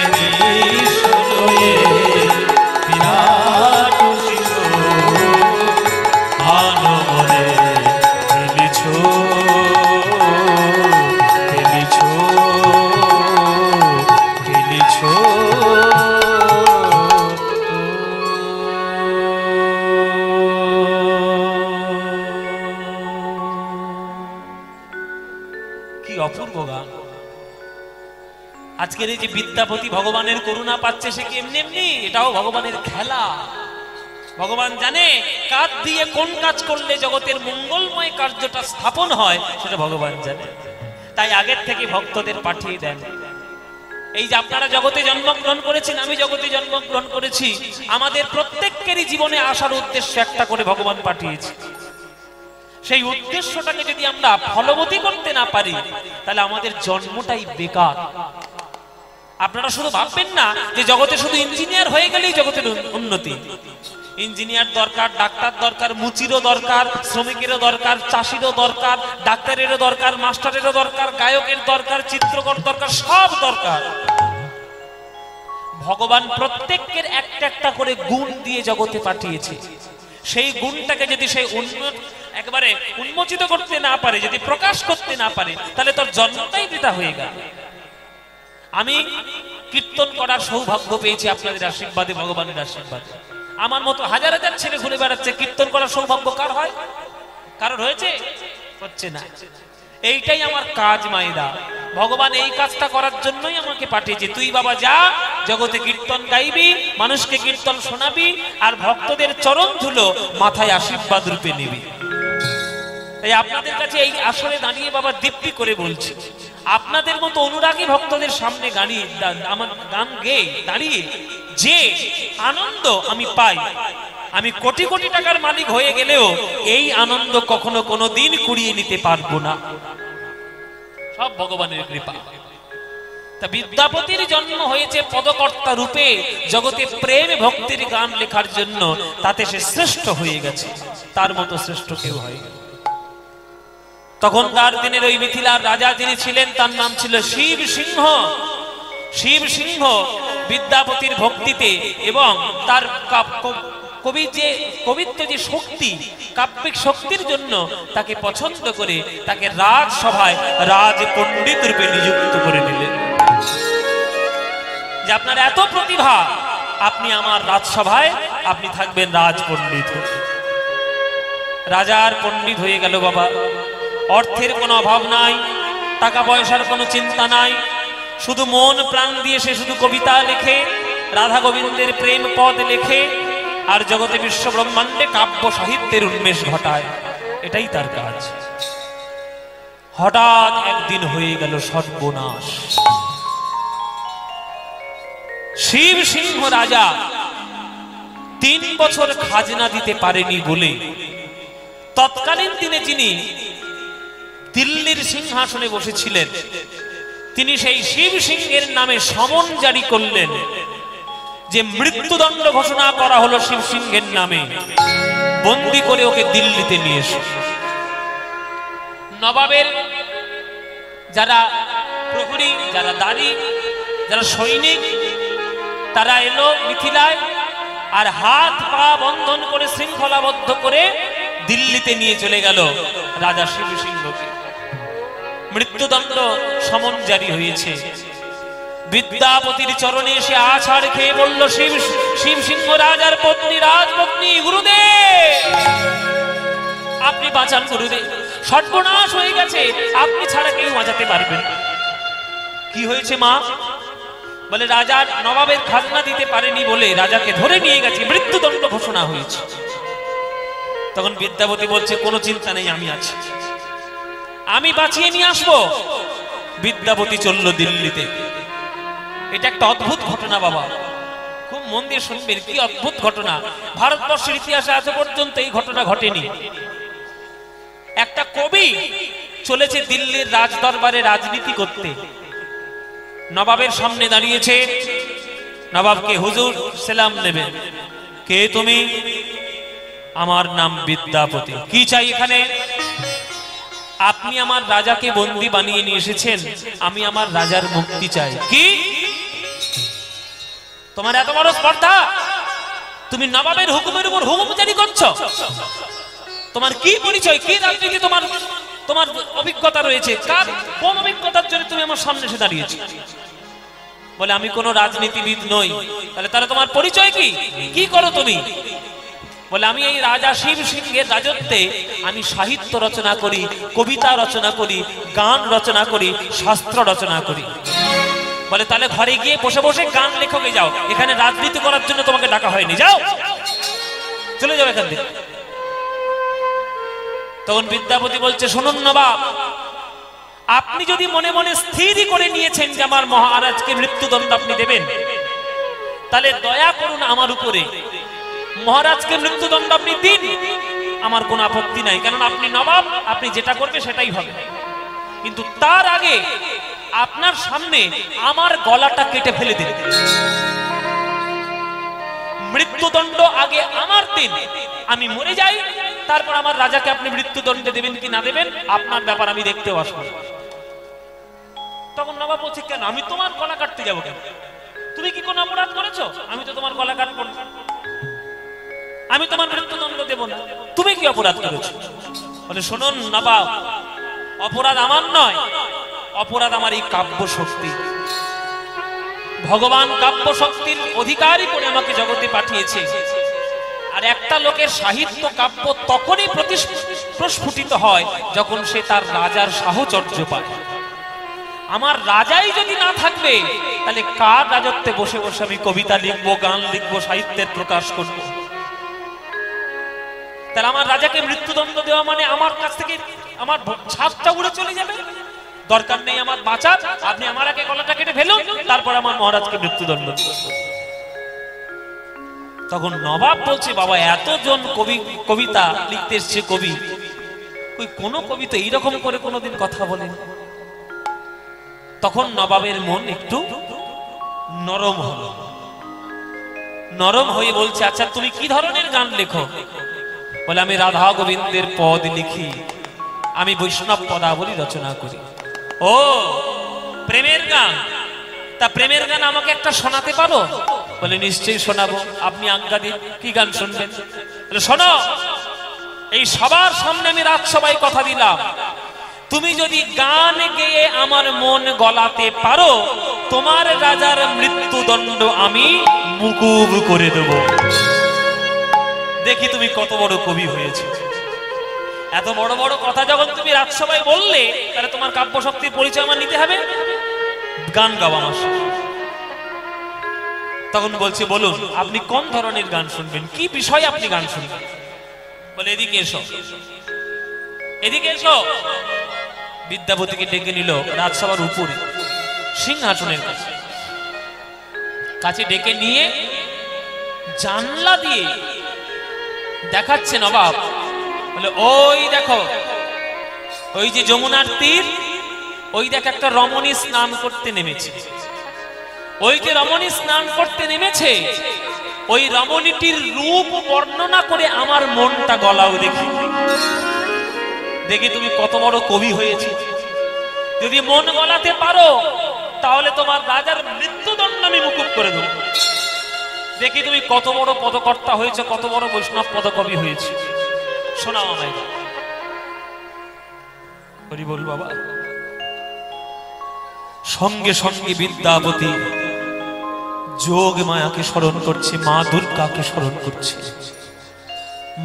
S1: এ বিশ্বলয়ে বিরাট শিশু আনমনে খেলিছ অপূর্ব গান। আজকের এই যে বিদ্যাপতি ভগবানের করুণা পাচ্ছে সে কি এমনি এমনি? এটাও ভগবানের খেলা। ভগবান জানে কাজ দিয়ে কোন কাজ করলে জগতের মঙ্গলময় কার্যটা স্থাপন হয় সেটা ভগবান জানে। তাই আগের থেকে ভক্তদের পাঠিয়ে দেন। এই যে আপনারা জগতে জন্মগ্রহণ করেছেন, আমি জগতে জন্মগ্রহণ করেছি, আমাদের প্রত্যেকেরই জীবনে আসার উদ্দেশ্য একটা করে ভগবান পাঠিয়েছে। সেই উদ্দেশ্যটাকে যদি আমরা ফলবতী করতে না পারি তাহলে আমাদের জন্মটাই বেকার। আপনারা শুধু ভাববেন না যে জগতে শুধু ইঞ্জিনিয়ার হয়ে গেলেই জগতের উন্নতি। ইঞ্জিনিয়ার দরকার, ডাক্তার দরকার, মুচিরও দরকার, শ্রমিকেরও দরকার, চাষিরও দরকার, ডাক্তারেরও দরকার, মাস্টারেরও দরকার, গায়কের দরকার, চিত্রকর দরকার, সব দরকার। ভগবান প্রত্যেকের একটা একটা করে গুণ দিয়ে জগতে পাঠিয়েছে। সেই গুণটাকে যদি সেই একেবারে উন্মোচিত করতে না পারে, যদি প্রকাশ করতে না পারে, তাহলে তোর জন্মটাই বৃথা হয়ে গেল। আমি কীর্তন করার সৌভাগ্য পেয়েছি আপনাদের আশীর্বাদে, ভগবানের আশীর্বাদে। আমার মতো হাজার হাজার ছেলে ঘুরে বেড়াচ্ছে, কীর্তন করার সৌভাগ্য কার হয়? কারোর হয়েছে? হচ্ছে না। এইটাই আমার কাজ মায়েরা। ভগবান এই কাজটা করার জন্যই আমাকে পাঠিয়েছে। তুই বাবা যা, জগতে কীর্তন গাইবি, মানুষকে কীর্তন শোনাবি, আর ভক্তদের চরণ ধুলো মাথায় আশীর্বাদ রূপে নিবি। তাই আপনাদের কাছে এই আসরে দাঁড়িয়ে বাবা দিব্যি করে বলছি, আপনাদের মতো অনুরাগী ভক্তদের সামনে আমার গান গেয়ে দাঁড়িয়ে যে আনন্দ আমি পাই, আমি কোটি কোটি টাকার মালিক হয়ে গেলেও এই আনন্দ কখনো কোনো দিন কুড়িয়ে নিতে পারবো না। সব ভগবানের কৃপা। তা বিদ্যাপতির জন্ম হয়েছে পদকর্তা রূপে, জগতে প্রেম ভক্তির গান লেখার জন্য, তাতে সে শ্রেষ্ঠ হয়ে গেছে, তার মতো শ্রেষ্ঠ কেউ হয়। তখনকার দিনের ওই মিথিলার রাজা যিনি ছিলেন তার নাম ছিল শিব সিংহ। শিব সিংহ বিদ্যাপতির ভক্তিতে এবং তার কবিত্ব যে শক্তি, কাব্যিক শক্তির জন্য তাকে পছন্দ করে তাকে রাজসভায় রাজ পণ্ডিত রূপে নিযুক্ত করে দিলেন, যে আপনার এত প্রতিভা, আপনি আমার রাজসভায় আপনি থাকবেন রাজ পণ্ডিত। রাজার পণ্ডিত হয়ে গেল বাবা। অর্থের কোনো অভাব নাই, টাকা পয়সার কোনো চিন্তা নাই, শুধু মন প্রাণ দিয়ে সে শুধু কবিতা লেখে, রাধা গোবিন্দের প্রেম পদ লেখে, আর জগতে বিশ্ব ব্রহ্মাণ্ডে কাব্য সাহিত্যের উন্মেষ ঘটায়, এটাই তার কাজ। হঠাৎ একদিন হয়ে গেল সর্বনাশ। শিব সিংহ রাজা 3 বছর খাজনা দিতে পারেনি বলে তৎকালীন দিনে যিনি দিল্লির সিংহাসনে বসেছিলেন, তিনি সেই শিব সিংহের নামে সমন জারি করলেন যে মৃত্যুদণ্ড ঘোষণা করা হলো শিব সিংহের নামে, বন্দী করে ওকে দিল্লিতে নিয়ে এসে। নবাবের যারা প্রহরী, যারা দাঁড়ি, যারা সৈনিক, তারা এলো মিথিলায়, আর হাত পা বন্ধন করে শৃঙ্খলাবদ্ধ করে দিল্লিতে নিয়ে চলে গেল রাজা শিব সিংহকে। মৃত্যুদণ্ড সমন জারি হয়েছে। বিদ্যাপতির চরণে এসে আছাড় খেয়ে বলল, শিব সিংহ রাজার পত্নী, রাজপত্নী, গুরুদেব আপনি বাঁচান গুরুদেব, সর্বনাশ হয়ে গেছে, আপনি ছাড়া কেউ বাঁচাতে পারবেন না। কি হয়েছে মা? বলে রাজার নবাবের খাজনা দিতে পারেনি বলে রাজাকে ধরে নিয়ে গেছে, মৃত্যুদণ্ড ঘোষণা হয়েছে। তখন বিদ্যাপতি বলছে, কোনো চিন্তা নেই, আমি আছি, আমি বাঁচিয়ে নিয়ে আসবো। বিদ্যাপতি চলল দিল্লিতে। এটা একটা অদ্ভুত ঘটনা বাবা, খুব মন দিয়ে শুনবেন, কি অদ্ভুত ঘটনা। ভারতবর্ষের ইতিহাসে আজ পর্যন্ত এই ঘটনা ঘটেনি। একটা কবি চলেছে দিল্লির রাজদরবারে রাজনীতি করতে, নবাবের সামনে দাঁড়িয়েছে, নবাবকে হুজুর সালাম নেবেন। কে তুমি? আমার নাম বিদ্যাপতি। কি চাই এখানে? আপনি আমার রাজাকে বন্দী বানিয়ে নিয়ে এসেছেন, আমি আমার রাজার মুক্তি চাই। কি তোমার এত বড় স্পর্ধা? তুমি নবাবের হুকুমের উপর হুকুম জারি করছো? তোমার কি পরিচয়, কি রাজনীতি তোমার তোমার অভিজ্ঞতা রয়েছে? কোন অভিজ্ঞতার জন্য তুমি আমার সামনে এসে দাঁড়িয়েছো? বলে আমি কোনো রাজনীতিবিদ নই। তাহলে তোমার পরিচয় কি? কি করো তুমি? বলে আমি এই রাজা শিব সিংহের রাজত্বে আমি সাহিত্য রচনা করি, কবিতা রচনা করি, গান রচনা করি, শাস্ত্র রচনা করি। বলে তাহলে ঘরে গিয়ে বসে বসে গান লেখকে যাও, এখানে রাজনীতি করার জন্য তোমাকে ডাকা হয়নি, যাও চলে যাও এখান থেকে। তখন বিদ্যাপতি বলছে, শুনুন নবাব, আপনি যদি মনে মনে স্থিরই করে নিয়েছেন যে আমার মহারাজকে মৃত্যুদণ্ড আপনি দেবেন, তাহলে দয়া করুন আমার উপরে, মহারাজকে মৃত্যুদণ্ড আপনি দিন, আমার কোনো আপত্তি নাই, কারণ আপনি নবাব, আপনি যেটা করবে সেটাই হবে। কিন্তু তার আগে আপনার সামনে আমার গলাটা কেটে ফেলে দিন, মৃত্যুদণ্ড আগে আমার দিন, আমি মরে যাই, তারপর আমার রাজাকে আপনি মৃত্যুদণ্ড দেবেন কি না দেবেন আপনার ব্যাপার, আমি দেখতেও আসবো। তখন নবাব বলছে, কেন আমি তোমার গলা কাটতে যাবো কেন? তুমি কি কোনো অপরাধ করেছো? আমি তো তোমার গলা কাটবো না, আমি তোমার মৃত্যুদণ্ড দেব না, তুমি কি অপরাধ করেছো? বলে শুনুন নবাব, অপরাধ আমার নয়, অপরাধ আমার এই কাব্য শক্তি। ভগবান কাব্য শক্তির অধিকারী করে আমাকে জগতে পাঠিয়েছে। আর একটা লোকের সাহিত্য কাব্য তখনই প্রস্ফুটিত হয় যখন সে তার রাজার সাহচর্য পায়। আমার রাজাই যদি না থাকবে তাহলে কার রাজত্বে বসে বসে আমি কবিতা লিখবো, গান লিখবো, সাহিত্যের প্রকাশ করবো? তাহলে আমার রাজাকে মৃত্যুদণ্ড দেওয়া মানে আমার কাছ থেকে আমার ছাদটা উড়ে চলে যাবে। দরকার নেই আমার বাঁচার, আপনি আমার আগে গলাটা কেটে ফেলুন, তারপর আমার মহারাজকে মৃত্যুদণ্ড দিন। তখন নবাব বলছে, বাবা এতজন কবিতা লিখতে এসছে কবি, ওই কোন কবি তো এইরকম করে কোনোদিন কথা বলেন। তখন নবাবের মন একটু নরম হলো, নরম হয়ে বলছে, আচ্ছা তুমি কি ধরনের গান লেখো? বলে, আমি রাধা গোবিন্দের পদ লিখি, আমি বৈষ্ণব পদাবলী রচনা করি। ও প্রেমের গান, তা প্রেমের গান আমাকে একটা শোনাতে পারো? বলে, নিশ্চয়ই শোনাবো, আপনি আজ্ঞা দিন, কি গান শুনবেন? বলে, শোনো, এই সবার সামনে আমি রাজসভায় কথা দিলাম, তুমি যদি গান গেয়ে আমার মন গলাতে পারো, তোমার রাজার মৃত্যুদণ্ড আমি মুকুব করে দেব। দেখি তুমি কত বড় কবি হয়েছে। এত বড় বড় কথা যখন তুমি রাজসভায় বললে, তাহলে তোমার কাব্য শক্তির পরিচয় আমার নিতে হবে, গান গাওয়া আমার সাথে। তখন বলছে, বলুন আপনি কোন ধরনের গান শুনবেন, কি বিষয়ে আপনি গান শুনবেন? বলে, এদিকে এসো, এদিকে এসো। বিদ্যাপতিকে ডেকে নিল রাজসভার উপরে সিংহাসনের কাছে, কাছে ডেকে নিয়ে জানলা দিয়ে দেখাচ্ছে নবাব। বলে, ওই দেখো, ওই যে যমুনার তীর, ওই দেখ একটা রমণী স্নান করতে নেমেছে। ওই যে রমণী স্নান করতে নেমেছে, ওই রমণীটির রূপ বর্ণনা করে আমার মনটা গলাও। দেখি দেখি তুমি কত বড় কবি হয়েছে। যদি মন গলাতে পারো, তাহলে তোমার রাজার মৃত্যুদণ্ড আমি মুকুব করে দেব। দেখি তুমি কত বড় পদকর্তা হয়েছে, কত বড় বৈষ্ণব পদকবি হয়েছে, শোনাও আমায়। হরি বল বাবা। সঙ্গে সঙ্গে বিদ্যাপতি যোগ মায়াকে স্মরণ করছে, মা দুর্গাকে স্মরণ করছে।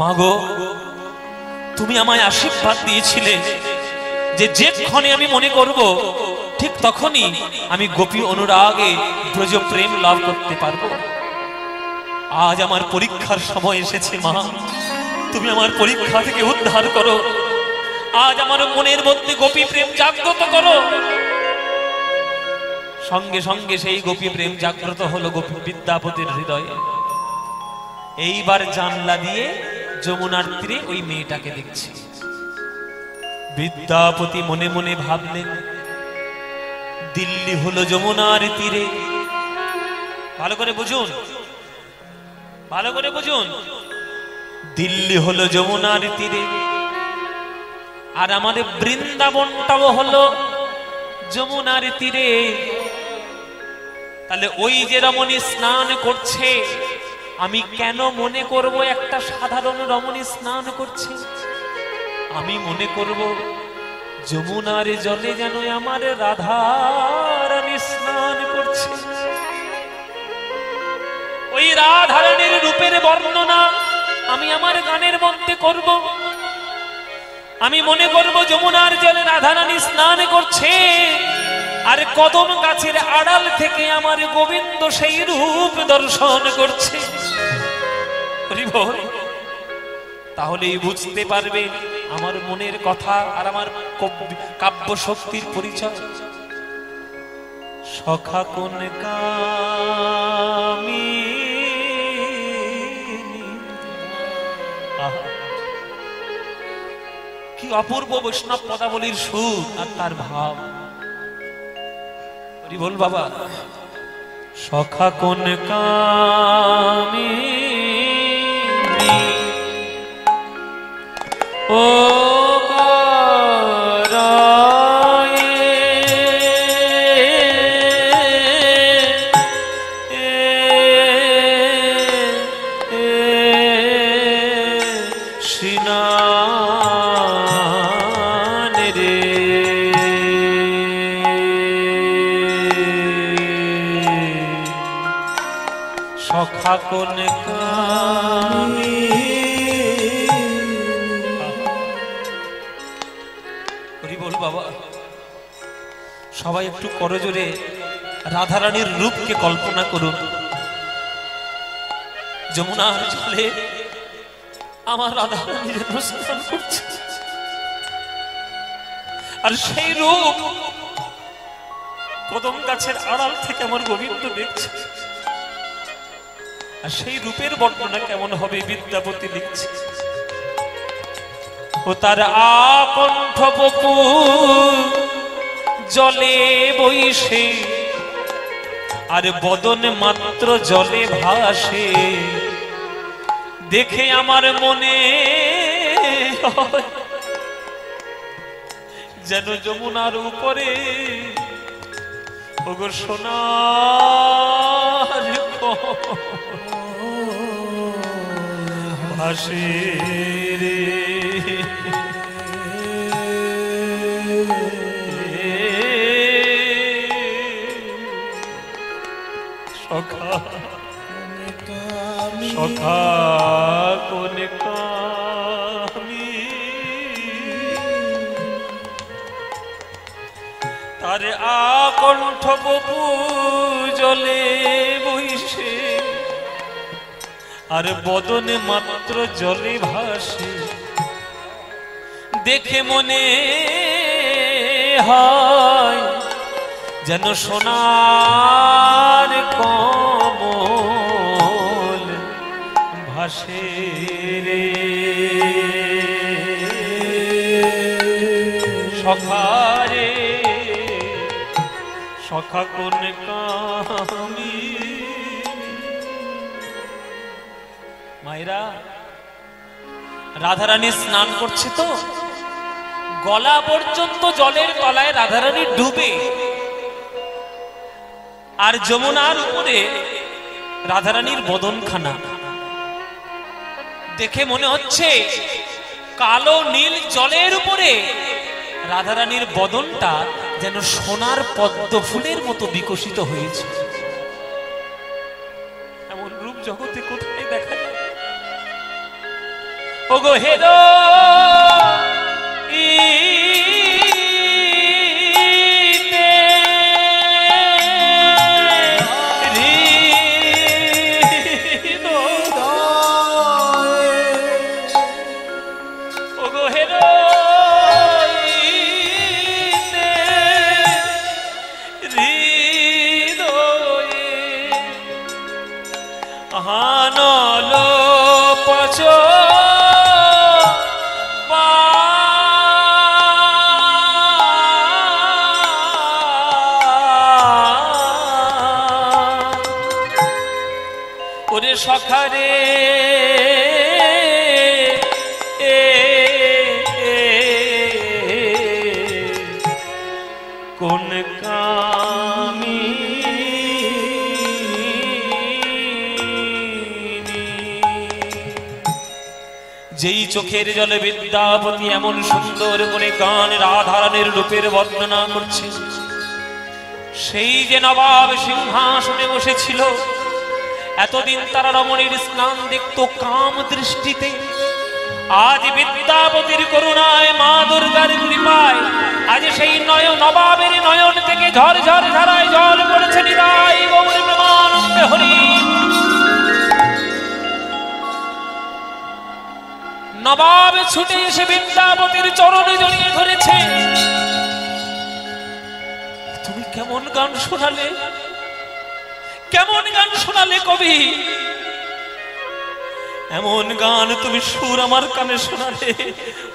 S1: মা গো, তুমি আমায় আশীর্বাদ দিয়েছিলে যে যেক্ষণে আমি মনে করব ঠিক তখনই আমি গোপী অনুরাগে ব্রজ প্রেম লাভ করতে পারবো। আজ আমার পরীক্ষার সময় এসেছে মা, তুমি আমার পরীক্ষা থেকে উদ্ধার করো। আজ আমার মনের মধ্যে গোপী প্রেম জাগ্রত করো। সঙ্গে সঙ্গে সেই গোপী প্রেম জাগ্রত হলো গোপী বিদ্যাপতির হৃদয়ে। এইবার জানলা দিয়ে যমুনার তীরে ওই মেয়েটাকে দেখছি। বিদ্যাপতি মনে মনে ভাবলেন, দিল্লি হলো যমুনার তীরে। ভালো করে বুঝুন, ভালো করে বুঝুন, দিল্লি হলো যমুনার তীরে, আর আমাদের বৃন্দাবনটাও হলো যমুনার তীরে। তাহলে ওই যে রমণী স্নান করছে, আমি কেন মনে করব একটা সাধারণ রমণী স্নান করছে? আমি মনে করব যমুনার জলে যেন আমার রাধা রানী স্নান করছে। ওই রাধা রানীর রূপের বর্ণনা আমি আমার গানের মধ্যে করব। আমি মনে করব যমুনার জলে রাধা রানী স্নান করছে, আর কদম গাছের আড়াল থেকে আমার গোবিন্দ সেই রূপ দর্শন করছে। তাহলেই বুঝতে পারবে আমার মনের কথা আর আমার কাব্য শক্তির পরিচয়। সখা কোন কামি, কি অপূর্ব বৈষ্ণব পদাবলীর সুর আর তার ভাব। বল বাবা। সখা কোন কামি, ও সখা কোন কামি, হরি বল বাবা। সবাই একটু করজোরে রাধারানীর রূপকে কল্পনা করুন। যমুনার জলে আমার রাধারানী যেন স্নান করছে, আর সেই রূপ কদম গাছের আড়াল থেকে আমার গোবিন্দ দেখছে। আর সেই রূপের বর্ণনা কেমন হবে বিদ্যাপতি লিখছে, ও তার আকণ্ঠ বপু জলে বইসে, আর বদন মাত্র জলে ভাসে, দেখে আমার মনে যেন যমুনার উপরে ওগো সোনার ভাসে রে। সখা সখা কোন কামি, তার আকণ্ঠ বপু জলে বইসে, আর বদনে মাত্র জলে ভাসে, দেখে মনে হয় যেন সোনার কমল ভাসে রে। সখা রে সখা কোন কামি। মায়েরা, রাধারানী স্নান করছে তো গলা পর্যন্ত জলের তলায় রাধারানী ডুবে, আর যমুনার উপরে রাধারানীর বদনখানা দেখে মনে হচ্ছে কালো নীল জলের উপরে রাধারানীর বদনটা যেন সোনার পদ্ম ফুলের মতো বিকশিত হয়েছে। এমন রূপ জগতে কোথায় দেখা যায়? ওগো হেরো সখারে কোন কামি, যেই চোখের জলে বিদ্যাপতি এমন সুন্দর করে গান রাধারানীর রূপের বর্ণনা করছে, সেই যে নবাব সিংহাসনে বসেছিল, এতদিন তারা রমণীর স্নান দেখত কাম দৃষ্টিতে, আজ বিদ্যাপতির করুণায় মা দুর্গার কৃপায় আজ সেই নবাবের নয়ন থেকে ঝর ঝর ধারায় জল পড়েছে। নিতাই গৌর প্রেমানন্দে হরি। নবাব ছুটে এসে বিদ্যাপতির চরণে জড়িয়ে ধরেছে। তুমি কেমন গান শোনালে, কেমন গান শোনালে কবি, এমন গান তুমি সুর আমার কানে শোনালে,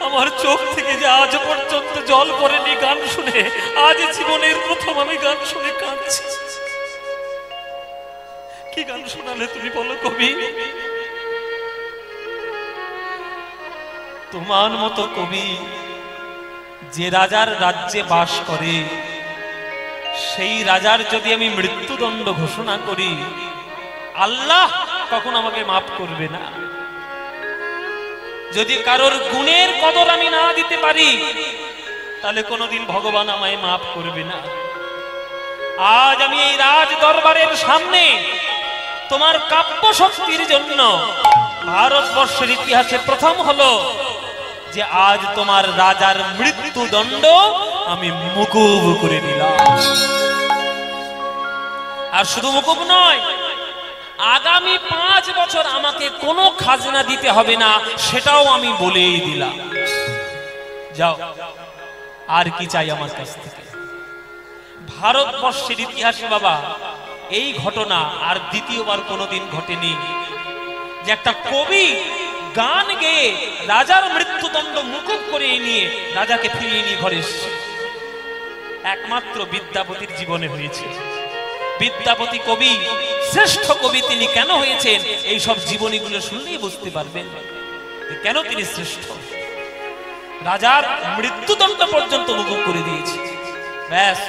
S1: আমার চোখ থেকে যে আজ পর্যন্ত জল পড়েনি গান শুনে, আজ জীবনের প্রথম আমি গান শুনে কাঁদছি। কি গান শোনালে তুমি বলো কবি? তোমার মতো কবি যে রাজার রাজ্যে বাস করে, সেই রাজার যদি আমি মৃত্যুদণ্ড ঘোষণা করি, আল্লাহ কখন আমাকে মাফ করবে না। যদি কারোর গুণের কদর আমি না দিতে পারি, তাহলে কোনোদিন ভগবান আমায় মাফ করবে না। আজ আমি এই রাজ দরবারের সামনে তোমার কাব্য শক্তির জন্য ভারতবর্ষের ইতিহাসে প্রথম হলো যে আজ তোমার রাজার মৃত্যুদণ্ড আমি মুকুব করে দিলাম। আর শুধু মুকুব নয়, আগামী 5 বছর আমাকে কোনো খাজনা দিতে হবে না, সেটাও আমি বলেই দিলাম। যাও, আর কি চাই আমার কাছ থেকে? ভারতবর্ষের ইতিহাসে বাবা এই ঘটনা আর দ্বিতীয়বার কোনোদিন ঘটেনি যে একটা কবি গান গেয়ে রাজার মৃত্যুদণ্ড মুকুব করে নিয়ে রাজাকে ফিরিয়ে নিয়ে ঘরে এসেছে। একমাত্র বিদ্যাপতির জীবনে হয়েছে। বিদ্যাপতি কবি, শ্রেষ্ঠ কবি তিনি কেন হয়েছেন এই সব জীবনীগুলো শুনলেই বুঝতে পারবেন কেন তিনি শ্রেষ্ঠ। রাজার মৃত্যুদণ্ড পর্যন্ত মুকুব করে দিয়েছে। ব্যাস,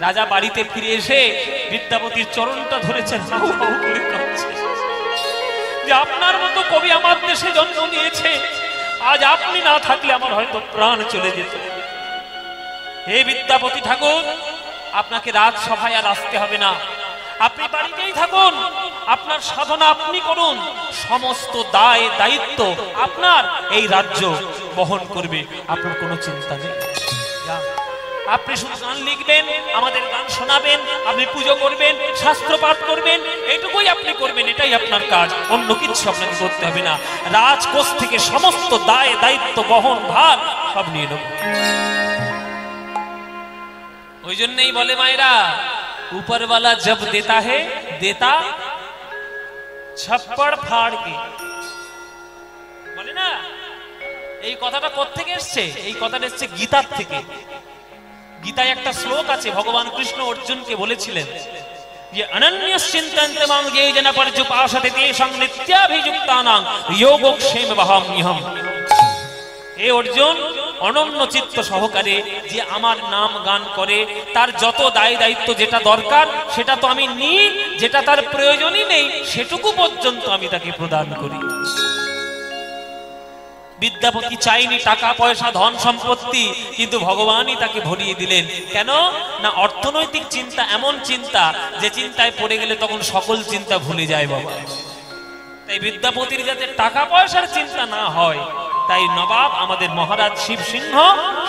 S1: রাজা বাড়িতে ফিরে এসে বিদ্যাপতির চরণটা ধরেছেন, হাউ হাউ করে কাঁদছে যে আপনার মতো কবি আমার দেশে জন্ম নিয়েছে, আজ আপনি না থাকলে আমার হয়তো প্রাণ চলে যেত। হে বিদ্যাপতি ঠাকুর, আপনাকে রাজসভায় আর আসতে হবে না, আপনি বাড়িতেই থাকুন, আপনার সাধনা আপনি করুন, সমস্ত দায় দায়িত্ব আপনার এই রাজ্য বহন করবে, আপনার কোনো চিন্তা নেই। আপনি শুধু গান লিখবেন, আমাদের গান শোনাবেন, আপনি পুজো করবেন, শাস্ত্র পাঠ করবেন, এইটুকুই আপনি করবেন, এটাই আপনার কাজ, অন্য কিছু আপনাকে করতে হবে না। রাজকোষ থেকে সমস্ত দায় দায়িত্ব বহন ভার সব নিয়ে নেব। ওই জন্যই বলে মায়েরা, উপরওয়ালা জব দেতা হে দেতা ছপ্পড় ফাড় কে, বলে না। এই কথাটা কোত্থেকে এসছে? এই কথাটা এসছে গীতার থেকে। গীতায় একটা শ্লোক আছে, ভগবান কৃষ্ণ অর্জুনকে বলেছিলেন যে অনন্যশ্চিন্তন্তে মাং যে জন পর্যুপাসতে তেষাং নিত্যাভিযুক্তানাং যোগক্ষেমবহাম্যহম। হে অর্জুন, অনন্য চিত্ত সহকারে যে আমার নাম গান করে, তার যত দায় দায়িত্ব যেটা দরকার সেটা তো আমি নিই, যেটা তার প্রয়োজনই নেই সেটুকু পর্যন্ত আমি তাকে প্রদান করি। বিদ্যাপতি চাইনি টাকা পয়সা ধন সম্পত্তি, কিন্তু ভগবানই তাকে ভরিয়ে দিলেন। কেন না? অর্থনৈতিক চিন্তা এমন চিন্তা যে চিন্তায় পড়ে গেলে তখন সকল চিন্তা ভুলে যায় বাবা। তাই বিদ্যাপতির যাতে টাকা পয়সার চিন্তা না হয়, তাই নবাব আমাদের মহারাজ শিব সিংহ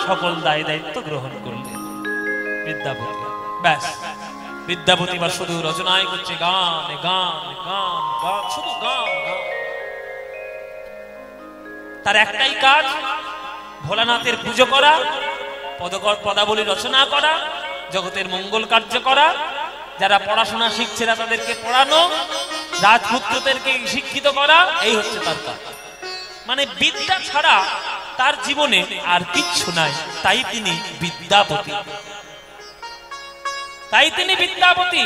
S1: সকল দায় দায়িত্ব গ্রহণ করলেন। বিদ্যাপতি ব্যাস, বিদ্যাপতি বা শুধু রচনায় করছে গান গান গান গান, শুধু গান গান। তার একটাই কাজ, ভোলানাথের পুজো করা, পদাবলী রচনা করা, জগতের মঙ্গল কার্য করা, যারা পড়াশোনা শিখছে না তাদেরকে পড়ানো, রাজপুত্রদেরকে শিক্ষিত করা, এই হচ্ছে তার কাজ। মানে বিদ্যা ছাড়া তার জীবনে আর কিচ্ছু নাই। তাই তিনি বিদ্যাপতি, তাই তিনি বিদ্যাপতি।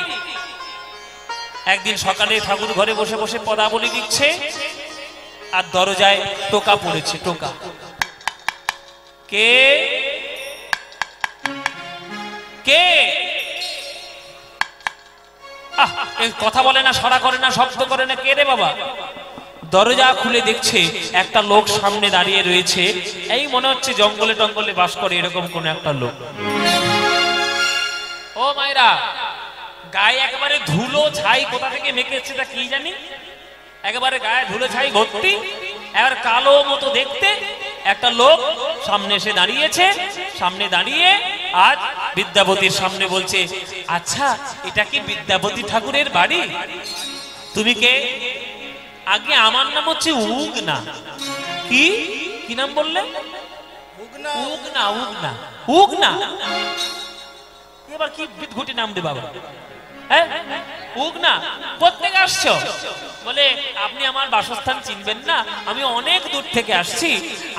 S1: একদিন সকালে ঠাকুর ঘরে বসে বসে পদাবলী লিখছে, আর দরজায় টোকা পড়েছে। টোকা কে? কে? কথা বলে না, সাড়া করে না, শব্দ করে না, কে রে বাবা? দরজা খুলে দেখছে একটা লোক সামনে দাঁড়িয়ে রয়েছে। এই মনে হচ্ছে জঙ্গলে টঙ্গলে বাস করে এরকম কোন একটা লোক। ও মায়েরা, গায়ে একেবারে ধুলো ছাই কোথা থেকে মেখেছে তা কি জানি, একেবারে গায়ে ধুলো ছাই ভর্তি, এবার কালো মতো দেখতে একটা লোক সামনে এসে দাঁড়িয়েছে। সামনে দাঁড়িয়ে আজ বিদ্যাপতির সামনে বলছে, আচ্ছা এটা কি বিদ্যাপতি ঠাকুরের বাড়ি? তুমি কে? আগে আমার নাম হচ্ছে উগনা। কি কি নাম বললে? উগনা। উগনা উগনা উগনা। এবার কি বিদঘুটি নাম রে বাবা? হ্যাঁ, উগনা। প্রত্যেক আসছো? বলে আপনি আমার বাসস্থান চিনবেন না, আমি অনেক দূর থেকে আসছি,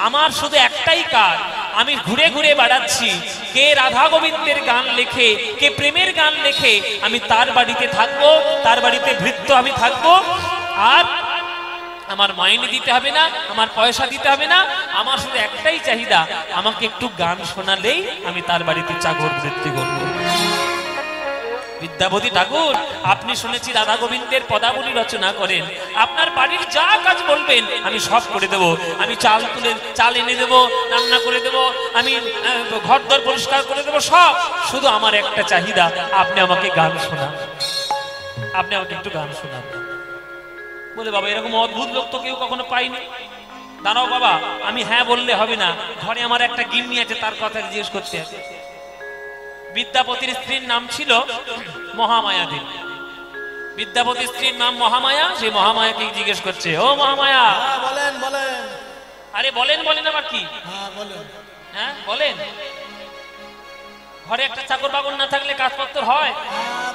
S1: আমার শুধু একটাই কাজ, আমি ঘুরে ঘুরে বেড়াচ্ছি, কে রাধা গোবিন্দের গান লেখে, কে প্রেমের গান লেখে, আমি তার বাড়িতে থাকবো, তার বাড়িতে ভৃত্য আমি থাকবো। আর আমার মাইনে দিতে হবে না, আমার পয়সা দিতে হবে না, আমার শুধু একটাই চাহিদা, আমাকে একটু গান শোনালেই আমি তার বাড়িতে চাকর বৃত্তি করবো। বিদ্যাপতি ঠাকুর, আপনি শুনেছি রাধা গোবিন্দের পদাবলী রচনা করেন, আপনার বাড়ির যা কাজ বলবেন আমি সব করে দেব। আমি চাল এনে দেবো, রান্না করে দেব, আমি ঘরদর পরিষ্কার করে দেবো, সব। শুধু আমার একটা চাহিদা, আপনি আমাকে গান শোনান, আপনি আমাকে একটু গান শোনান। বলে বাবা এরকম অদ্ভুত লোক তো কেউ কখনো পাইনি। দাঁড়াও বাবা, আমি হ্যাঁ বললে হবে না, ঘরে আমার একটা গিন্নি আছে, তার কথা জিজ্ঞেস করতে হবে। বিদ্যাপতির স্ত্রীর নাম ছিল মহামায়া দেবী। বিদ্যাপতির স্ত্রীর নাম মহামায়া। সেই মহামায়াকে জিজ্ঞেস করছে, ও মহামায়া।
S2: বলেন বলেন।
S1: আরে বলেন বলেন আবার কি?
S2: বলেন।
S1: হ্যাঁ বলেন। ঘরে একটা চাকর বাকর না থাকলে কাজপত্র হয়?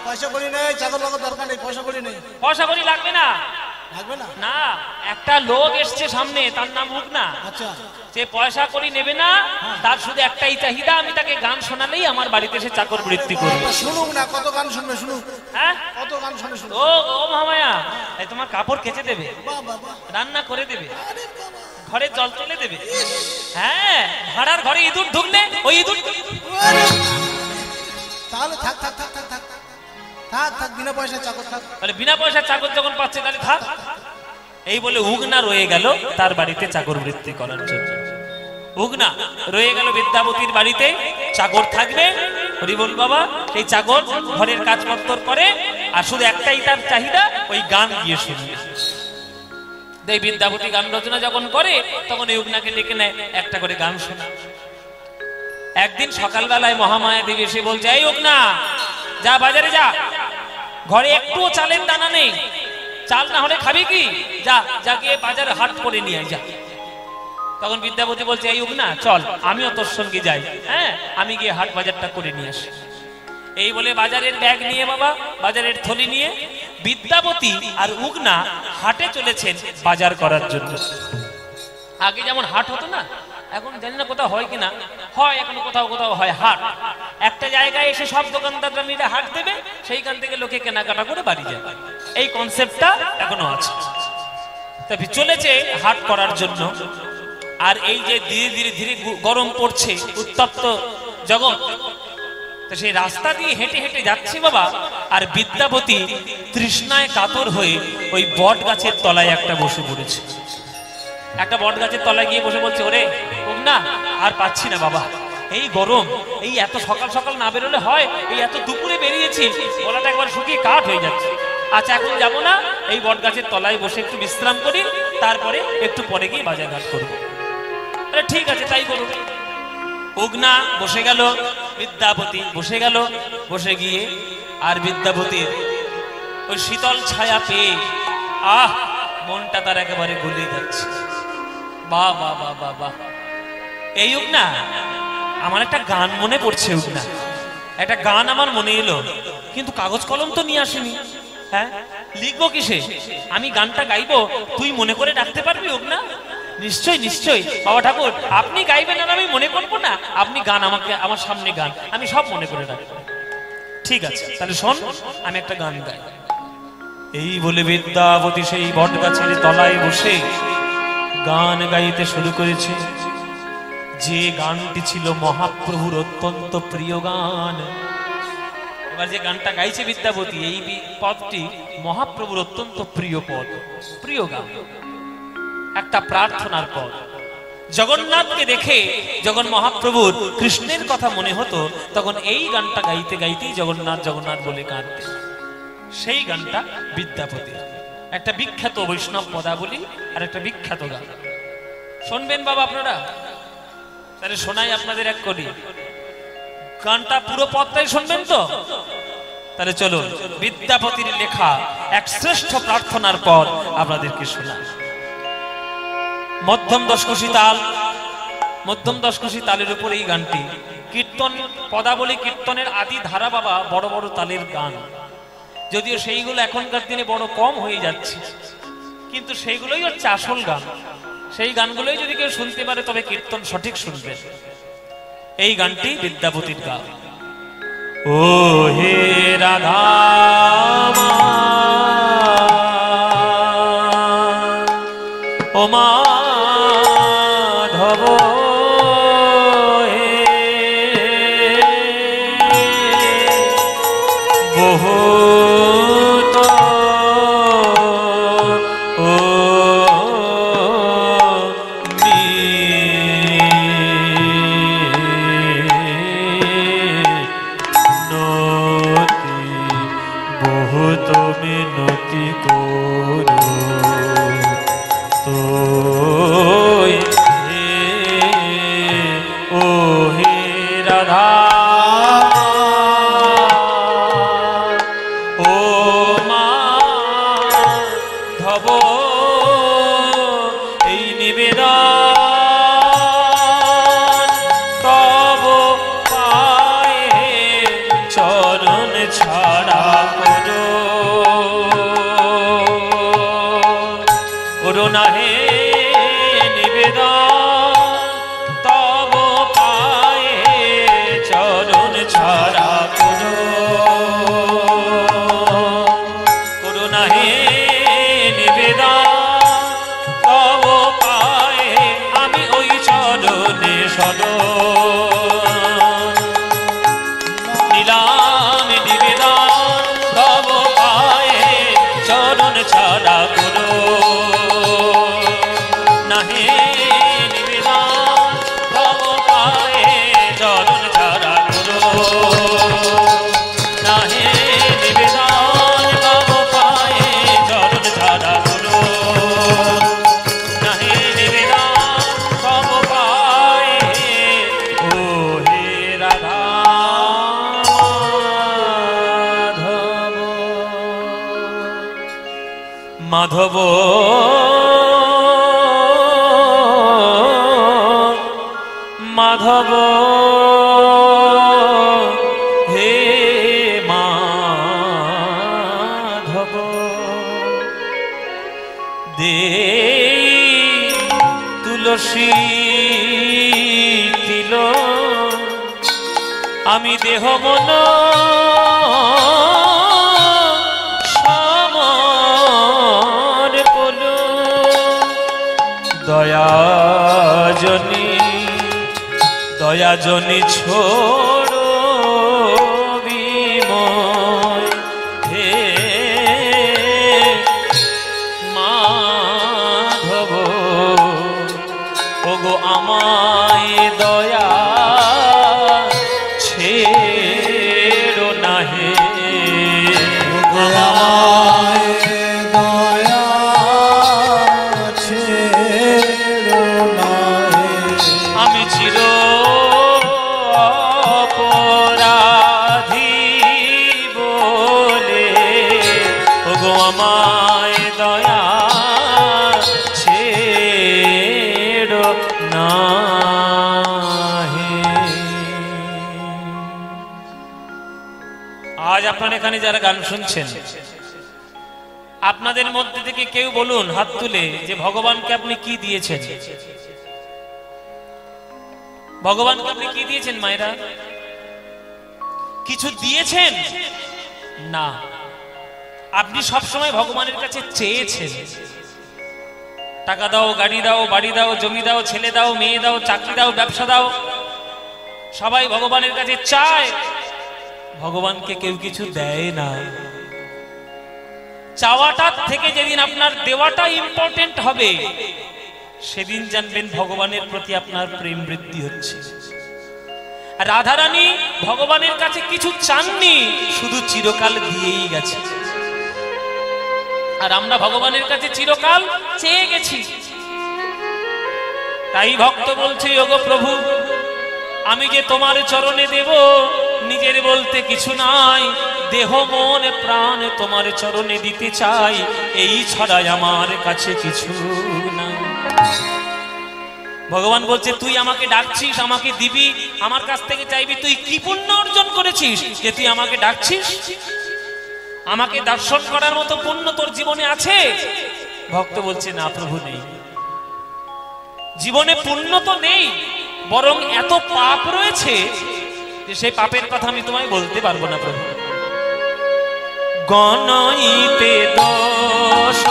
S2: পয়সা করি নেই, চাকর বাকর দরকার নেই, পয়সা করি নেই।
S1: পয়সা করি লাগবে না?
S2: লাগবে না।
S1: না, একটা লোক এসছে সামনে, তার নাম উগনা।
S2: আচ্ছা,
S1: সে পয়সা করি নেবে না, তার শুধু একটাই চাহিদা, আমি তাকে গান শোনালেই আমার বাড়িতে এসে চাকর বৃত্তি করবে।
S2: শুনুক না, কত গান শুনবে শুনুক।
S1: হ্যাঁ
S2: কত গান শুনে শুনুক।
S1: ও ও মহামায়া, এই তোমার কাপড় কেচে দেবে, রান্না করে দেবে, ঘরে জল তুলে দেবে। হ্যাঁ, ভাড়ার ঘরে ইঁদুর ঢুকলে ওই ইঁদুর।
S2: তাহলে থাক থাক থাক থাক থাক থাক থাক, বিনা পয়সা চাকর থাক।
S1: তাহলে বিনা পয়সা চাকর যখন পাচ্ছে তাহলে থাক। এই বলে উগনা রয়ে গেল তার বাড়িতে চাকর বৃত্তি করার জন্য। উগনা রয়ে গেল বিদ্যাপতির বাড়িতে, চাকর থাকবে। হরি বল বাবা। সেই চাকর ঘরের কাজপত্র করে, আর শুধু একটাই তার চাহিদা, ওই গান গিয়ে শুনবে। এই বিদ্যাপতি গান রচনা যখন করে, তখন এই উগনাকে ডেকে নেয়, একটা করে গান শোনা। একদিন সকালবেলায় মহামায়া দেবী এসে বলছে, এই উগনা, যা বাজারে যা, ঘরে একটুও চালের দানা নেই, চাল না হলে খাবি কি? যা যা গিয়ে বাজারে হাট করে নিয়ে আয়, যা। তখন বিদ্যাপতি বলছে, এই উগনা চল, আমিও তোর সঙ্গে যাই। হ্যাঁ, আমি গিয়ে হাট বাজারটা করে নিয়ে আসি। এই বলে বাজারের ব্যাগ নিয়ে, বাবা বাজারের থলি নিয়ে বিদ্যাপতি আর উগনা হাটে চলেছেন বাজার করার জন্য। আগে যেমন হাট হতো না, এখন জানি না কোথাও হয় কিনা, হয় এখন কোথাও কোথাও হয় হাট। একটা জায়গায় এসে সব দোকানদাররা মিলে হাট দেবে, সেইখান থেকে লোকে কেনাকাটা করে বাড়ি যাবে। এই কনসেপ্টটা এখনো আছে। তবে চলেছে হাট করার জন্য। আর এই যে ধীরে ধীরে ধীরে গরম পড়ছে, উত্তপ্ত জগৎ, তো সেই রাস্তা দিয়ে হেঁটে হেঁটে যাচ্ছে বাবা। আর বিদ্যাপতি তৃষ্ণায় কাতর হয়ে ওই বট গাছের তলায় একটা বসে পড়েছে। একটা বট গাছের তলায় গিয়ে বসে বলছে, ওরে উগনা, আর পাচ্ছি না বাবা, এই গরম, এই এত সকাল সকাল না বেরোলে হয়, এই এত দুপুরে বেরিয়েছি, গলাটা একবার শুকিয়ে কাঠ হয়ে যাচ্ছে। আচ্ছা এখন যাবো না, এই বট গাছের তলায় বসে একটু বিশ্রাম করি, তারপরে একটু পরে গিয়ে বাজার ঘাট করবো। আরে ঠিক আছে, তাই করুন। উগনা বসে গেল, বিদ্যাপতি বসে গেল। বসে গিয়ে আর বিদ্যাপতির ওই শীতল ছায়া পেয়ে মনটা তার একেবারে গলে যাচ্ছে। বাহ বাহ বাহ বাহ বাহ। এই উগনা, আমার একটা গান মনে পড়ছে। উগনা, একটা গান আমার মনে এলো, কিন্তু কাগজ কলম তো নিয়ে আসেনি। হ্যাঁ, লিখবো কিসে? আমি গানটা গাইবো, তুই মনে করে ডাকতে পারবি উগনা? নিশ্চয় নিশ্চয় বাবা ঠাকুর, আপনি গাইবেন আর আমি মনে করবো না? আপনি গান আমাকে, আমার সামনে গান, আমি সব মনে করে রাখবো। ঠিক আছে, তাহলে শোন, আমি একটা গান গাই। এই বলে বিদ্যাপতি সেই বট গাছের তলায় বসে গান গাইতে শুরু করেছে। যে গানটি ছিল মহাপ্রভুর অত্যন্ত প্রিয় গান। এবার যে গানটা গাইছে বিদ্যাপতি, এই পদটি মহাপ্রভুর অত্যন্ত প্রিয় পদ, প্রিয় গান, একটা প্রার্থনার পদ। জগন্নাথকে দেখে যখন মহাপ্রভুর কৃষ্ণের কথা মনে হতো, তখন এই গানটা গাইতে গাইতেই জগন্নাথ জগন্নাথ বলে কাঁদতেন। সেই গানটা বিদ্যাপতির, একটা বিখ্যাত বৈষ্ণব পদাবলী আর একটা বিখ্যাত গান। শুনবেন বাবা আপনারা? তাহলে শোনাই আপনাদের এক করি। গানটা পুরো পদটাই শুনবেন তো? তাহলে চলুন, বিদ্যাপতির লেখা এক শ্রেষ্ঠ প্রার্থনার পদ আপনাদেরকে শোনা। মধ্যম দশকোষী তাল, মধ্যম দশকোষী তালের উপর এই গানটি। কীর্তন পদাবলী, কীর্তনের আদি ধারা বাবা বড় বড় তালের গান, যদিও সেইগুলো এখনকার দিনে বড় কম হয়ে যাচ্ছে, কিন্তু সেইগুলোই হচ্ছে আসল গান। সেই গানগুলোই যদি কেউ শুনতে পারে তবে কীর্তন সঠিক শুনবে। এই গানটি বিদ্যাপতির গান। ও হে রাধা ও মাধব, বহুত ও মিনতি, বহুত মিনতি করো তো মাধব এই নিবেদন তব পায়ে চরণ ছাড়া করো না হে নিবেদন তব পায়ে চরণ ছাড়া করো না হে নিবেদন তব পায়ে আমি ওই চরণে সদ নিলাম নিবেদন তব পায়ে চরণ ছাড়া করো না হে নিবেদন তব পায়ে চরণ ছাড়া করো না হে নিবেদন তব পায়ে চরণ ছাড়া করো না হে নিবেদন তব পায়ে ও হে রাধা মাধব মাধব হে মাধব দে তুলসী তিল আমি দেহ মন দয়াজনী ছোড়ো বিময় হে মাধব ওগো আমায় দয়া ছেড়ো না হে
S2: আমায় দয়া ছেড়ো না হে
S1: আমি চির অপরাধী বলে ওগো আমায় দয়া ছেড়ো না হে। আজ আপনারা এখানে যারা গান শুনছেন আপনাদের মধ্যে থেকে কেউ বলুন হাত তুলে যে ভগবানকে আপনি কি দিয়েছেন? ভগবানকে আপনি কি দিয়েছেন মায়েরা? কিছু দিয়েছেন না, আপনি সবসময় ভগবানের কাছে চেয়েছেন। টাকা দাও, গাড়ি দাও, বাড়ি দাও, জমি দাও, ছেলে দাও, মেয়ে দাও, চাকরি দাও, ব্যবসা দাও, সবাই ভগবানের কাছে চায়। ভগবানকে কেউ কিছু দেয় না। চাওয়াটার থেকে যেদিন আপনার দেওয়াটা ইম্পর্টেন্ট হবে সেদিন জানবেন ভগবানের প্রতি আপনার প্রেম বৃদ্ধি হচ্ছে। রাধারানী ভগবানের কাছে কিছু চাননি, শুধু চিরকাল দিয়েই গেছে। আর আমরা ভগবানের কাছে চিরকাল চেয়ে গেছি। তাই ভক্ত বলছে, ওগো প্রভু আমি যে তোমার চরণে দেব, নিজের বলতে কিছু নাই, দেহ মন প্রাণ তোমার চরণে দিতে চাই, এই ছড়াই আমার কাছে কিছু নাই। ভগবান বলছে তুই আমাকে ডাকছিস, আমাকে দিবি, আমার কাছ থেকে চাইবি, তুই কি পুণ্য অর্জন করেছিস যে তুই আমাকে ডাকছিস? আমাকে দর্শন করার মতো পুণ্য তোর জীবনে আছে? ভক্ত বলছে না প্রভু নেই, জীবনে পুণ্য তো নেই, বরং এত পাপ রয়েছে যে সেই পাপের কথা আমি তোমায় বলতে পারবো না প্রভু। গণইতে দোষ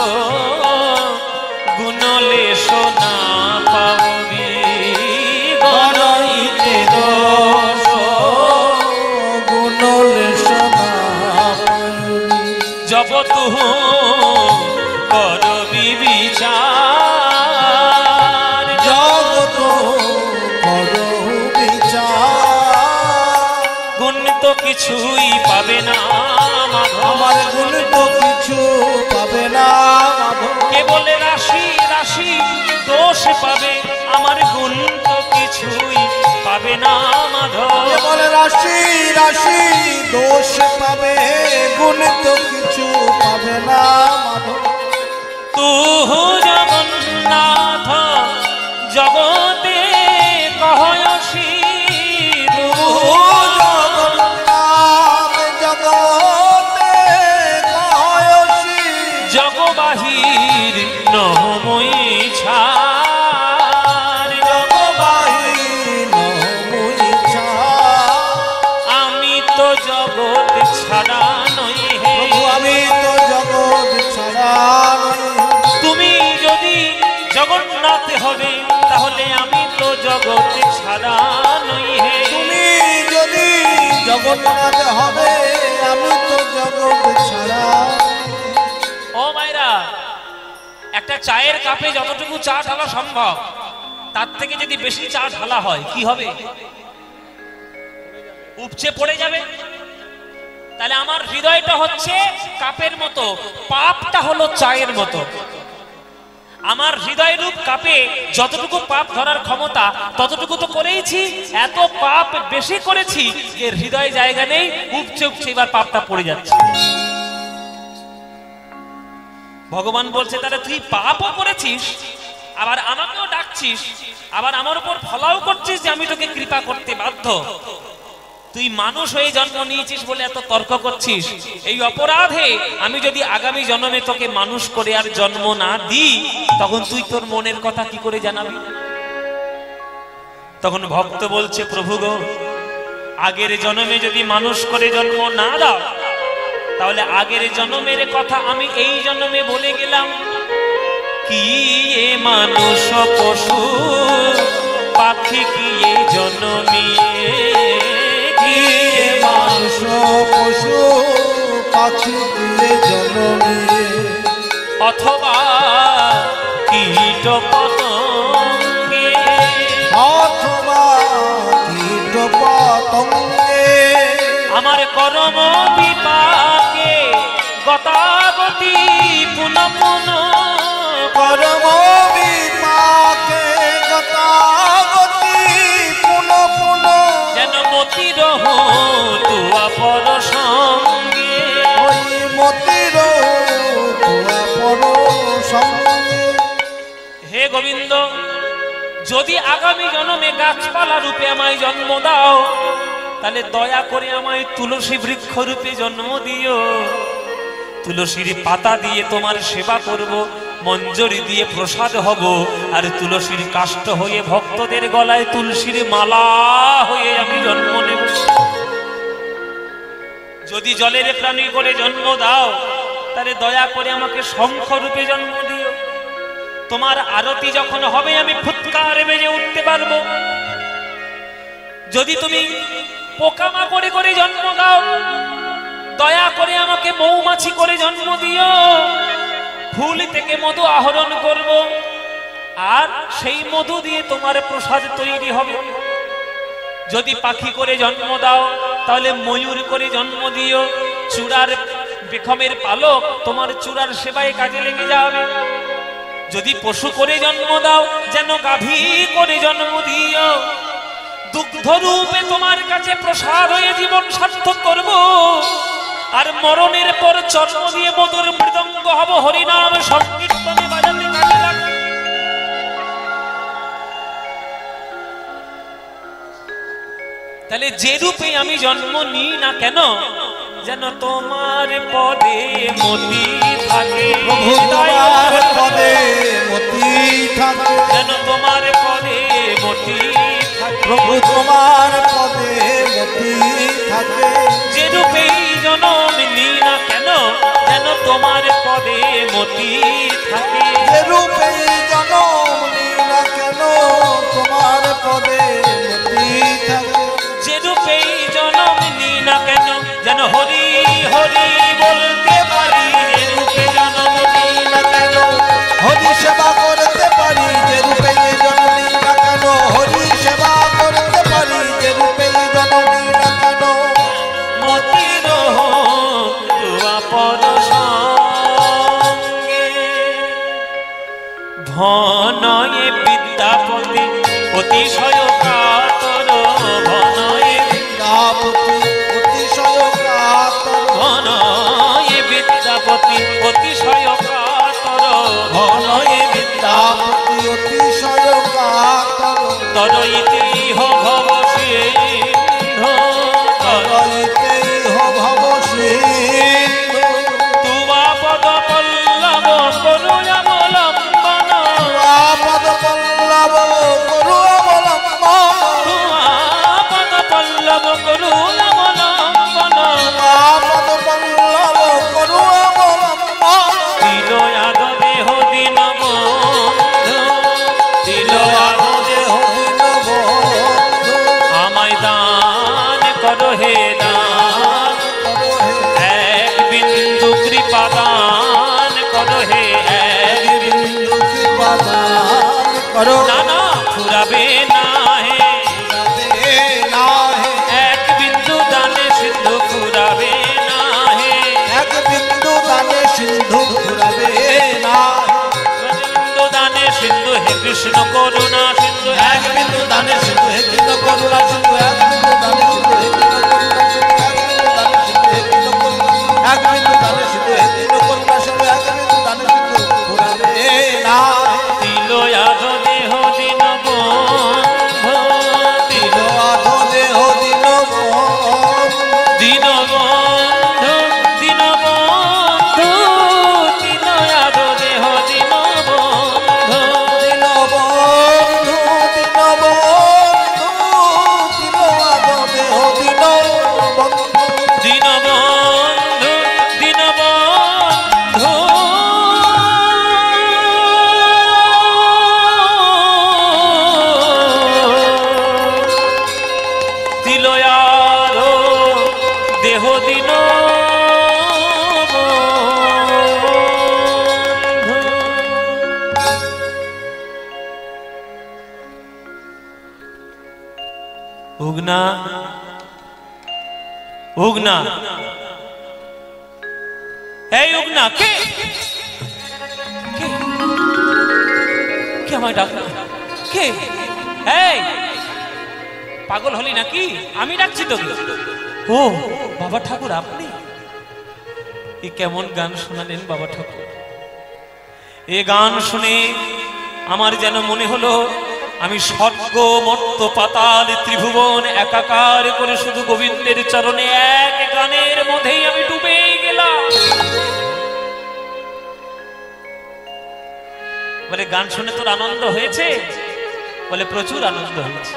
S1: গুণলেশ না পাবি, গণইতে দোষ
S2: গুণলেশ না পাবি,
S1: জব তুহু করবি বিচার,
S2: জগত করো বিচার,
S1: গুণ তো কিছুই পাবে না মাধব,
S2: আমার গুণ তো কিছু পাবে না মাধব,
S1: কেবল রাশি রাশি দোষ পাবে, আমার গুণ তো কিছুই পাবে না মাধব,
S2: কেবল রাশি রাশি দোষ পাবে, গুণ তো কিছু পাবে না মাধব।
S1: জগবাহির নহময়ী ছাড়,
S2: জগবাহির নহময়ী ছাড়।
S1: আমি তো জগৎ ছাড়া নই হে,
S2: প্রভু আমি তো জগৎ ছাড়া নই।
S1: তুমি যদি জগন্নাথ হবে তাহলে আমি তো জগৎ ছাড়া নই হে।
S2: তুমি যদি জগন্নাথ হবে আমি তো জগৎ ছাড়া।
S1: ও মায়েরা, একটা চায়ের কাপে যতটুকু চা ঢালা সম্ভব তার থেকে যদি বেশি চা ঢালা হয় কি হবে? উপচে পড়ে যাবে। তাহলে আমার হৃদয়টা হচ্ছে কাপের মতো, পাপটা হলো চায়ের মতো। আমার হৃদয় রূপ কাপে যতটুকু পাপ ধরার ক্ষমতা ততটুকু তো করেইছি, এত পাপ বেশি করেছি যে হৃদয় জায়গা নেই, উপচে উপচে এবার পাপটা পড়ে যাচ্ছে। ভগবান বলছে তাহলে তুই পাপও করেছিস, আবার আমাকেও ডাকছিস, আবার আমার উপর ফলাও করছিস যে আমি তোকে কৃপা করতে বাধ্য। তুই মানুষ হয়ে জন্ম নিয়েছিস বলে এত তর্ক করছিস, এই অপরাধে আমি যদি আগামী জন্মে তোকে মানুষ করে আর জন্ম না দিই তখন তুই তোর মনের কথা কি করে জানাবি? তখন ভক্ত বলছে, প্রভু গো, আগের জন্মে যদি মানুষ করে জন্ম না দাও তাহলে আগের জন্মের কথা আমি এই জন্মে বলে গেলাম। কি এ মানুষ পশু পাখি কি এ জন্মিয়ে, কি এ
S2: মানুষ পশু পাখি দিয়ে জন্মিয়ে,
S1: অথবা কীট পতঙ্গে,
S2: অথবা কীট পতঙ্গে,
S1: আমার কর্ম বিপাকে গতাগতি পুনঃ পুনঃ,
S2: কর্ম বিপাকে গতাগতি পুনঃ পুনঃ,
S1: যেন মতির তুয়া পর সঙ্গে,
S2: ওই মতির পর সঙ্গে।
S1: হে গোবিন্দ, যদি আগামী জন্মে গাছপালা রূপে আমায় জন্ম দাও তাহলে দয়া করে আমায় তুলসী বৃক্ষ রূপে জন্ম দিও। তুলসীর পাতা দিয়ে তোমার সেবা করব, মঞ্জরি দিয়ে প্রসাদ হব, আর তুলসীর কাষ্ঠ হয়ে ভক্তদের গলায় তুলসীর মালা হয়ে আমি জন্ম নেব। যদি জলের প্রাণী করে জন্ম দাও তাহলে দয়া করে আমাকে শঙ্খ রূপে জন্ম দিও। তোমার আরতি যখন হবে আমি ফুৎকার বেজে উঠতে পারবো। যদি তুমি পোকামাকড়ে করে জন্ম দাও দয়া করে আমাকে মৌমাছি করে জন্ম দিও, ফুল থেকে মধু আহরণ করব, আর সেই মধু দিয়ে তোমার প্রসাদ তৈরি হবে। যদি পাখি করে জন্ম দাও তাহলে ময়ূর করে জন্ম দিও, চূড়ার বেখমের পালক তোমার চূড়ার সেবায় কাজে লেগে যাবে। যদি পশু করে জন্ম দাও যেন গাভী করে জন্ম দিও, দুগ্ধ রূপে তোমার কাছে প্রসাদ হয়ে জীবন সার্থক করব, আর মরণের পর চর্ম দিয়ে মধুর মৃদঙ্গ হব, হরিনাম সংকীর্তনে বাজাতে কাজে লাগবে। তাহলে যে রূপে আমি জন্ম নিই না কেন যেন তোমার পদে মতি থাকে,
S2: প্রভু তোমার পদে মতি থাকে,
S1: যেন তোমার পদে মতি থাকে,
S2: প্রভু তোমার পদে মতি থাকে।
S1: যে রূপেই জন্ম নিই না কেন যেন তোমার পদে মতি থাকে,
S2: যে রূপে জনম নিই না কেন তোমার পদে মতি থাকে,
S1: যে রূপেই জন্ম নিই না কেন যেন হরি হরি বলতে পারি, যে রূপে জন্ম নিই না কেন
S2: হরি সেবা করতে পারি, যে রূপে জন্ম নিই না কেন হরি সেবা করতে পারি, যে রূপে জন্ম নিই না কেন
S1: মতির তুয়া পর সঙ্গে। ধনয়ে বিদ্যাপতি অতিশয় কাতর, ধনয়ে
S2: বিদ্যাপতি অতিশয় কাতর,
S1: ধনয়ে বিদ্যাপতি অতিশয় কাতর,
S2: ধনয়ে বিদ্যাপতি অতিশয় কাতর,
S1: তরইতে ইহ ভব সিন্ধু,
S2: তরইতে ইহ ভব সিন্ধু,
S1: তুয়া পদ পল্লব
S2: করো
S1: না না ফুরাবে না হে
S2: না হে
S1: এক বিন্দু দানে সিন্ধু ফুরাবে না হে
S2: এক বিন্দু দানে সিন্ধু ফুরাবে না
S1: বিন্দু দানে সিন্ধু হে কৃষ্ণ করুণা সিন্ধু
S2: এক বিন্দু দানে সিন্ধু হে কৃষ্ণ করুণা সিন্ধু এক বিন্দু দানে সিন্ধু হে কৃষ্ণ করুণা সিন্ধু এক বিন্দু দানে সিন্ধু হে কৃষ্ণ করুণা সিন্ধু এক বিন্দু দানে সিন্ধু ফুরাবে না
S1: তিল আধো দেহ দিন বন্ধু তিল
S2: আধো দেহ দিন
S1: দিন বন্ধু দিন বন্ধু তিল আধো দেহ দিন বন্ধু
S2: দিন বন্ধু দিন বন্ধু দিন আধো দেহ দিন বন্ধু
S1: দিন বন্ধু দিন বন্ধু তিলয়ারো দেহ দিন উগনা উগনা এই উগনা কে কে কে আমায় ডাকলো কে এই পাগল হলি নাকি আমি ডাকছি তোকে ও বাবা ঠাকুর আপনি এ কেমন গান শোনালেন বাবা ঠাকুর এ গান শুনে আমার যেন মনে হলো আমি স্বর্গ মর্ত পাতাল ত্রিভুবন একাকার করে শুধু গোবিন্দের চরণে এক গানের মধ্যেই আমি ডুবে গেলাম বলে গান শুনে তোর আনন্দ হয়েছে বলে প্রচুর আনন্দ হয়েছে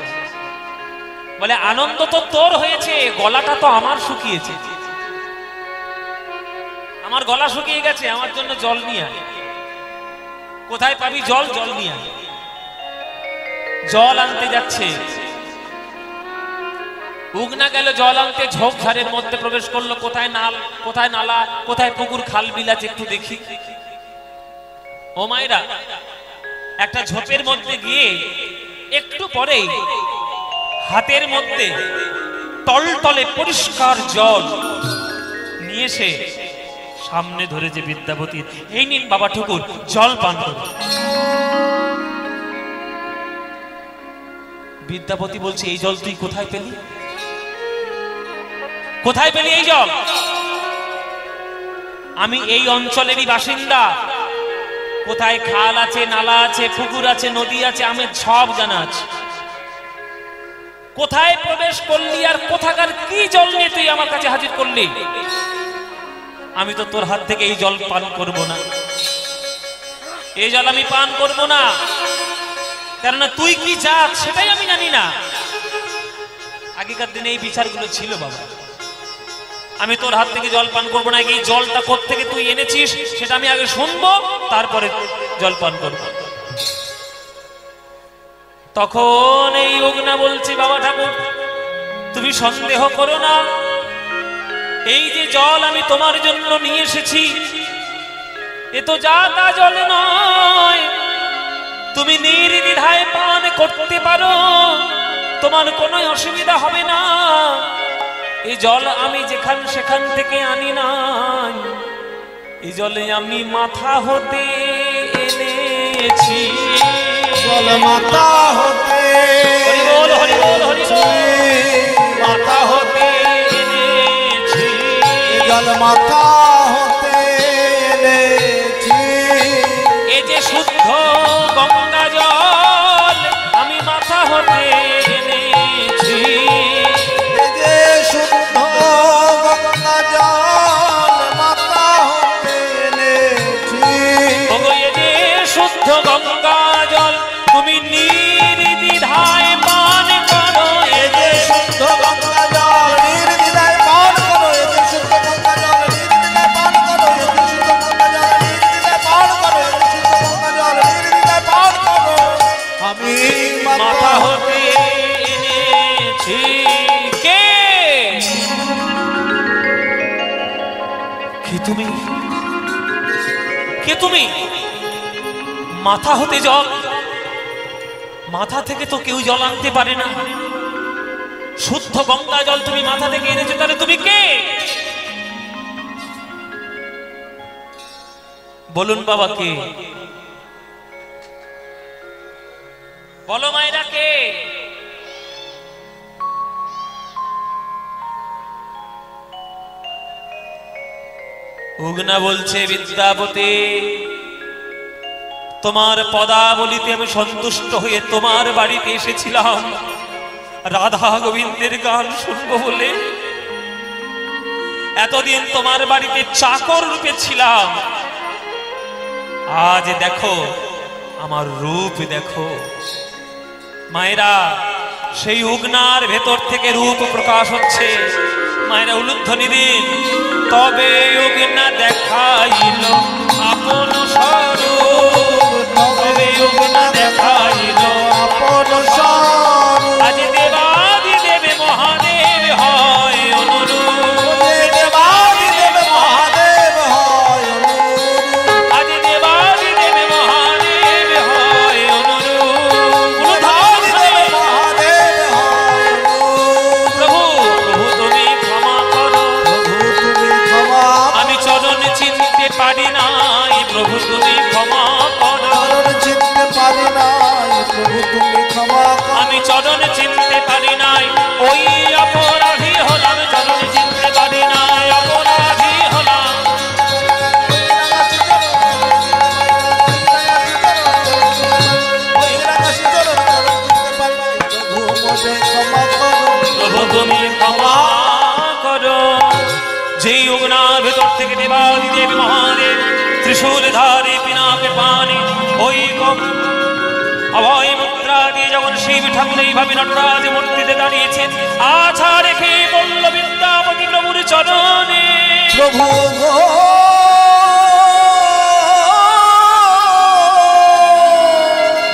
S1: বলে আনন্দ তো তোর হয়েছে গলাটা তো আমার শুকিয়েছে আমার গলা শুকিয়ে গেছে আমার জন্য জল নিয়ে আয় কোথায় পাবি জল জল নিয়ে আয় জল আনতে যাচ্ছে উগনা গেল জল আনতে ঝোপঝাড়ের মধ্যে প্রবেশ করলো কোথায় নালা কোথায় পুকুর খাল বিল আছে একটু দেখি ও মায়েরা একটা ঝোপের মধ্যে গিয়ে একটু পরেই হাতের মধ্যে টলটলে পরিষ্কার জল নিয়ে এসে সামনে ধরেছে বিদ্যাপতি এই নিন বাবা ঠাকুর জল পান করুন বিদ্যাপতি বলছে এই জল তুই কোথায় পেলি কোথায় পেলি এই জল আমি এই অঞ্চলেরই বাসিন্দা কোথায় খাল আছে নালা আছে পুকুর আছে নদী আছে আমার সব জানা আছে কোথায় প্রবেশ করলি আর কোথাকার কি জল নিয়ে তুই আমার কাছে হাজির করলি আমি তো তোর হাত থেকে এই জল পান করব না এই জল আমি পান করব না কেননা তুই কি জাত সেটাই আমি জানি না আগেকার দিনে এই বিচারগুলো ছিল বাবা আমি তোর হাত থেকে জল পান করবো না এই জলটা কোত্থেকে তুই এনেছিস সেটা আমি আগে শুনবো তারপরে জল পান করবো তখন এই উগনা বলছে বাবা ঠাকুর তুমি সন্দেহ করো না এই যে জল আমি তোমার জন্য নিয়ে এসেছি এ তো যা তা জল নয় তুমি নির্দ্বিধায় পান করতে পারো তোমার কোনো অসুবিধা হবে না এই জল আমি যেখান সেখান থেকে আনি নাই এই জলে আমি মাথা হতে এনেছি
S2: জল মাতা হতে
S1: হরি বল হরি বল হরি বল মাথা হতে এনেছি
S2: জল মাতা হতে এনেছি
S1: এই যে শুদ্ধ গঙ্গা জল আমি মাথা হতে এনেছি
S2: এই যে শুদ্ধ গঙ্গা জল মাতা হতে এনেছি
S1: ওগো এই যে শুদ্ধ গঙ্গা জল তুমি নির্দ্বিধায় পান করো এই যে
S2: শুদ্ধ গঙ্গা জল নির্দ্বিধায় পান করো এই যে শুদ্ধ গঙ্গা জল নির্দ্বিধায় পান করো এই যে শুদ্ধ গঙ্গা জল নির্দ্বিধায় পান করো এই যে শুদ্ধ গঙ্গা জল নির্দ্বিধায় পান করো আমি
S1: মাথা হতে এনেছি কে কে তুমি মাথা হতে জল মাথা থেকে তো কেউ জল আনতে পারে না, শুদ্ধ গঙ্গা জল তুমি মাথা থেকে এনেছো, তাহলে তুমি কে? বলুন বাবা কে? বলো মায়েরা কে? উগনা বলছে বিদ্যাপতি, তোমার পদাবলিতে আমি সন্তুষ্ট হয়ে তোমার বাড়িতে এসেছিলাম রাধা গোবিন্দের গান শুনবো বলে। এতদিন তোমার বাড়িতে চাকর রূপে ছিলাম, আজ দেখো আমার রূপ দেখো। মায়েরা, সেই উগনার ভেতর থেকে রূপ প্রকাশ হচ্ছে। মায়েরা উলুধ্বনি দিন। তবে উগনা দেখাইল আপন স্বরূপ, তবে উগনা দেখাইল
S2: আপন স্বরূপ।
S1: আজ দেবাদি দেবে মহাদেব হয় অনুরূপ,
S2: দেবাদি দেবে মহাদেব হয় অনুরূপ।
S1: আজ দেবাদি দেবে মহাদেব হয় অনুরূপ।
S2: দেবাদি দেবে মহাদেব হয় অনুরূপ।
S1: প্রভু প্রভু তুমি ক্ষমা করো,
S2: প্রভু তুমি ক্ষমা
S1: আমি চরণ চিনতে পারি নাই, প্রভু তুমি ক্ষমা করো।
S2: চরণ চিনতে পারি নাই, প্রভু তুমি ক্ষমা করো।
S1: আমি চরণ চিনতে পারি নাই, ওই অপরাধী হলাম, চরণ চিনতে পারি নাই, অপরাধী হলাম। প্রভু তুমি ক্ষমা করো। যেই উগনার ভেতর থেকে দেবাদি দেব মহাদেব ত্রিশূল ধারে পিনাকে পানি, ওই অভয় মুদ্রা দিয়ে যখন শিব ঠাকুর এইভাবে নটরাজ মূর্তিতে দাঁড়িয়েছেন, আছা রেখে বলল বিদ্যাপতি প্রভুর চরণে,
S2: প্রভু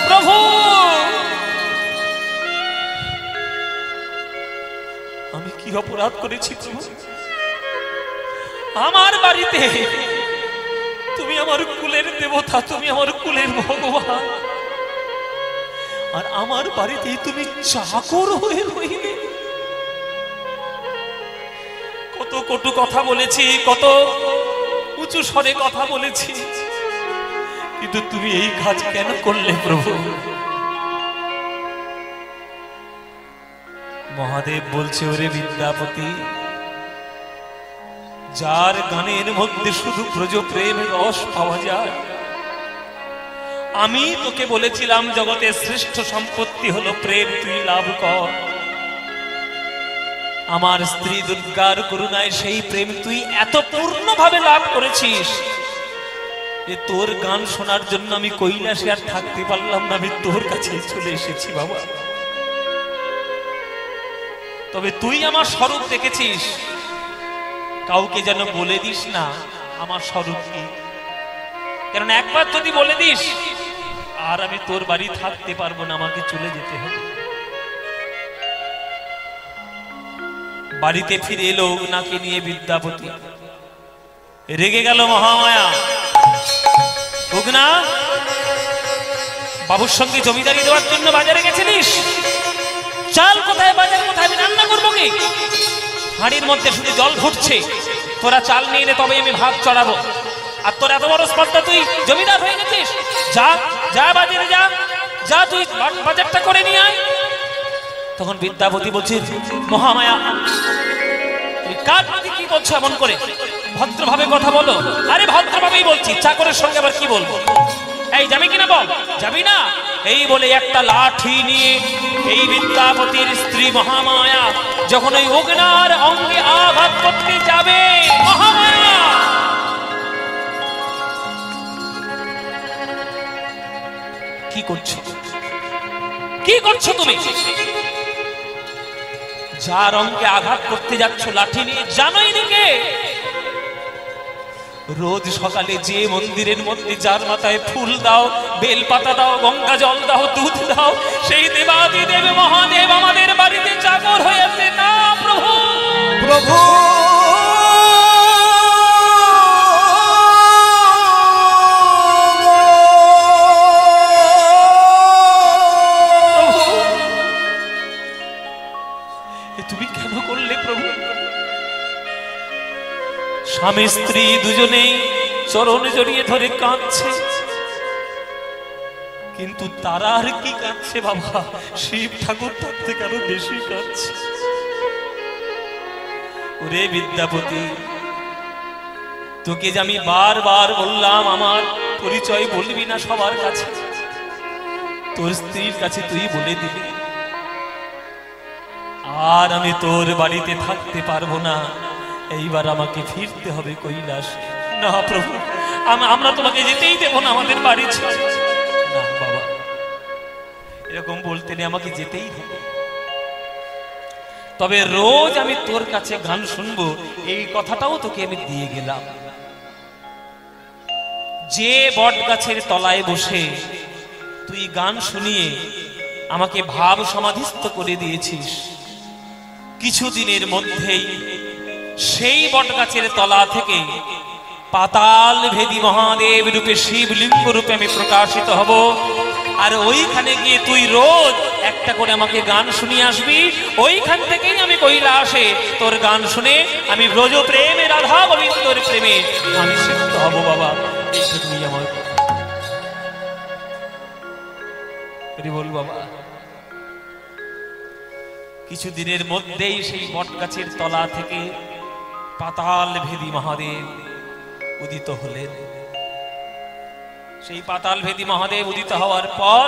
S1: প্রভু আমি কি অপরাধ করেছি প্রভু? আমার বাড়িতে তুমি আমার কুলের দেবতা, তুমি আমার কুলের ভগবান, আর আমার বাড়িতে তুমি চাকর হয়ে রইলে। কত কটু কথা বলেছি, কত উঁচু স্বরে কথা বলেছি, কিন্তু তুমি এই কাজ কেন করলে প্রভু? মহাদেব বলছে, ওরে বিদ্যাপতি, যার গানের মধ্যে শুধু ব্রজ প্রেমের রস পাওয়া যায়, আমি তোকে বলেছিলাম জগতের শ্রেষ্ঠ সম্পত্তি হলো প্রেম, তুই লাভ কর। আমার স্ত্রী দুর্গার করুণায় সেই প্রেম তুই এত পূর্ণভাবে লাভ করেছিস যে তোর গান শোনার জন্য আমি কৈলাসে আর থাকতে পারলাম না, আমি তোর কাছে চলে এসেছি বাবা। তবে তুই আমার স্বরূপ দেখেছিস, কাউকে যেন বলে দিস না আমার স্বরূপ কি, কারণ একবার যদি বলে দিস আর আমি তোর বাড়ি থাকতে পারবো না, আমাকে চলে যেতে হবে। বাড়িতে ফিরে এলো উগনাকে নিয়ে বিদ্যাপতি, রেগে গেল মহামায়া। উগনা, বাবুর সঙ্গে জমিদারি দেওয়ার জন্য বাজারে গেছিলিস, চাল কোথায়, বাজার কোথায়, আমি রান্না করবো কি? হাঁড়ির মধ্যে শুধু জল ফুটছে, তোরা চাল নিয়ে এলে তবে আমি ভাত চড়াবো। আর তোর এত বড় স্পর্ধা, তুই জমিদার হয়ে গেছিস, যা যা বাজারে যা, যা তুই বাজারটা করে নিয়ে আয়। তখন বিদ্যাপতি বলছে, মহামায়া তুমি কার প্রতি কি বলছো এমন করে? ভদ্রভাবে কথা বলো। আরে ভদ্রভাবেই বলছি, চাকরের সঙ্গে আবার কি বলবো? এই যাবি কিনা বল, যাবি না? এই বলে একটা লাঠি নিয়ে এই বিদ্যাপতির স্ত্রী মহামায়া যখন ওই উগনার অঙ্গে আঘাত করতে যাবে, মহামায়া কি করছো, কি করছো তুমি? যার অঙ্গে আঘাত করতে যাচ্ছ লাঠি নিয়ে, জানোই নিকে? রোজ সকালে যে মন্দিরের মধ্যে যার মাথায় ফুল দাও, বেল পাতা দাও, গঙ্গা জল দাও, দুধ দাও, সেই দেবাদি দেব মহাদেব আমাদের বাড়িতে চাকর হয়েছে না প্রভু।
S2: প্রভু
S1: তুমি কেন করলে প্রভু? স্বামী স্ত্রী দুজনেই চরণ জড়িয়ে ধরে কাঁদছে, কিন্তু তারা আর কি কাঁদছে বাবা, শিব ঠাকুর তার থেকে আরো বেশি কাঁদছে। ওরে বিদ্যাপতি, তোকে যে আমি বারবার বললাম আমার পরিচয় বলবি না সবার কাছে, তোর স্ত্রীর কাছে তুই বলে দিবি। আর আমি তোর বাড়িতে থাকতে পারবো না, এইবার আমাকে ফিরতে হবে কৈলাস। না প্রভু, আমরা তোমাকে যেতেই দেবো না আমাদের বাড়ি ছেড়ে। না বাবা, এরকম বলতে নেই, আমাকে যেতেই হবে। তবে রোজ আমি তোর কাছে গান শুনবো, এই কথাটাও তোকে আমি দিয়ে গেলাম। যে বট গাছের তলায় বসে তুই গান শুনিয়ে আমাকে ভাব সমাধিস্থ করে দিয়েছিস, কিছুদিনের মধ্যেই সেই বট গাছের তলা থেকে পাতাল ভেদী মহাদেব রূপে শিবলিঙ্গ রূপে আমি প্রকাশিত হব। আর ওইখানে গিয়ে তুই রোজ একটা করে আমাকে গান শুনিয়ে আসবি। ওইখান থেকেই আমি কৈলাসে তোর গান শুনে আমি ব্রজ প্রেমে, রাধা গোবিন্দর প্রেমে আমি সিদ্ধ হব বাবা। এইটুকুই আমার বল বাবা। কিছুদিনের মধ্যেই সেই বট গাছের তলা থেকে পাতাল ভেদী মহাদেব উদিত হলেন। সেই পাতাল ভেদী মহাদেব উদিত হওয়ার পর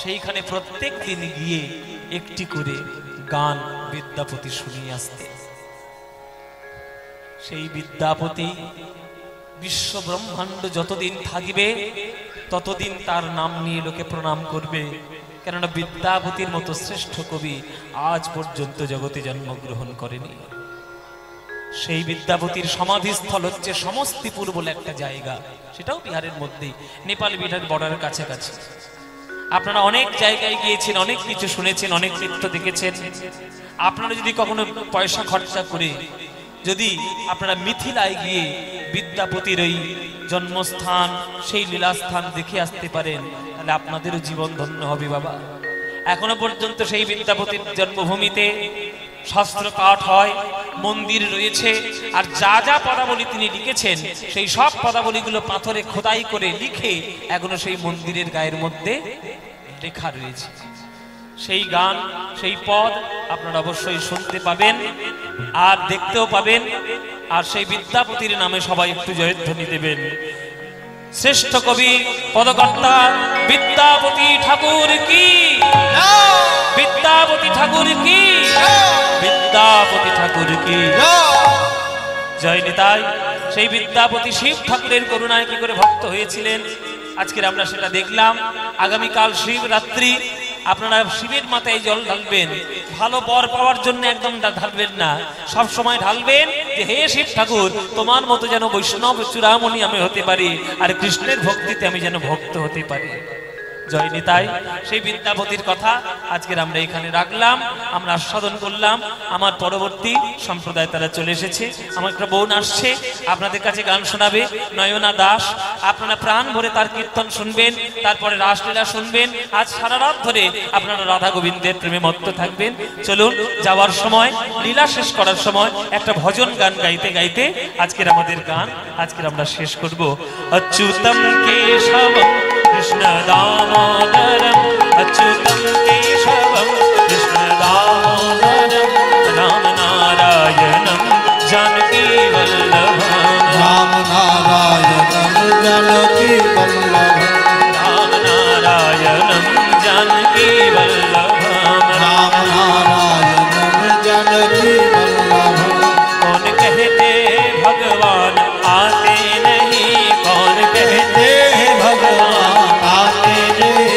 S1: সেইখানে প্রত্যেক দিন গিয়ে একটি করে গান বিদ্যাপতি শুনিয়ে আসতেন। সেই বিদ্যাপতি বিশ্ব ব্রহ্মাণ্ড যতদিন থাকবে ততদিন তার নাম নিয়ে লোকে প্রণাম করবে, কেননা বিদ্যাপতির মতো শ্রেষ্ঠ কবি আজ পর্যন্ত জগতে জন্মগ্রহণ করেনি। সেই বিদ্যাপতির সমাধিস্থল হচ্ছে সমস্তিপুর বলে একটা জায়গা, সেটাও বিহারের মধ্যেই, নেপাল বিহার বর্ডারের কাছাকাছি। আপনারা অনেক জায়গায় গিয়েছেন, অনেক কিছু শুনেছেন, অনেক নৃত্য দেখেছেন। আপনারা যদি কখনো পয়সা খরচা করে যদি আপনারা মিথিলায় গিয়ে বিদ্যাপতির ওই জন্মস্থান, সেই লীলাস্থান দেখে আসতে পারেন, তাহলে আপনাদেরও জীবন ধন্য হবে বাবা। এখনো পর্যন্ত সেই বিদ্যাপতির জন্মভূমিতে শাস্ত্র পাঠ হয়, মন্দির রয়েছে, আর যা যা পদাবলী তিনি লিখেছেন সেই সব পদাবলীগুলো পাথরে খোদাই করে লিখে এখনো সেই মন্দিরের গায়ের মধ্যে লেখা রয়েছে। সেই গান, সেই পদ আপনারা অবশ্যই শুনতে পাবেন আর দেখতেও পাবেন। আর সেই বিদ্যাপতির নামে সবাই একটু জয়ধ্বনি দেবেন। শ্রেষ্ঠ কবি পদকর্তা বিদ্যাপতি ঠাকুর কি, বিদ্যাপতি ঠাকুর কি, বিদ্যাপতি ঠাকুর কি জয় নিতাই। সেই বিদ্যাপতি শিব ঠাকুরের করুণায় কি করে ভক্ত হয়েছিলেন আজকের আমরা সেটা দেখলাম। আগামীকাল শিবরাত্রি, আপনারা শিবের মাথায় জল ঢালবেন। ভালো বর পাওয়ার জন্য একদম ঢালবেন না, সব সময় ঢালবেন যে হে শিব ঠাকুর, তোমার মতো যেন বৈষ্ণব চূড়ামণি আমি হতে পারি, আর কৃষ্ণের ভক্তিতে আমি যেন ভক্ত হতে পারি। জয় নিতাই। সেই বিদ্যাপতির কথা আজকের আমরা এখানে রাখলাম, আমরা আস্বাদন করলাম। আমার পরবর্তী সম্প্রদায় তারা চলে এসেছে, আমার একটা বোন আসছে আপনাদের কাছে গান শোনাবে, নয়না দাস। আপনারা প্রাণ ভরে তার কীর্তন শুনবেন, তারপরে রাসলীলা শুনবেন। আজ সারা রাত ধরে আপনারা রাধা গোবিন্দের প্রেমে মত্ত থাকবেন। চলুন, যাওয়ার সময়, লীলা শেষ করার সময় একটা ভজন গান গাইতে গাইতে আজকের আমাদের গান আজকের আমরা শেষ করব। অচ্যুতম কেশবম কৃষ্ণ দামোদরম, অচ্যুতম কেশবম কৃষ্ণ দামোদরম, রাম নারায়ণম जानकी वल्लभम,
S2: राम नारायणं जानकी वल्लभम,
S1: राम नारायणम जानकी वल्लभम,
S2: राम नारायणं जानकी वल्लभम।
S1: कौन कहते भगवान आते नहीं, कौन कहते
S2: भगवान आते नहीं,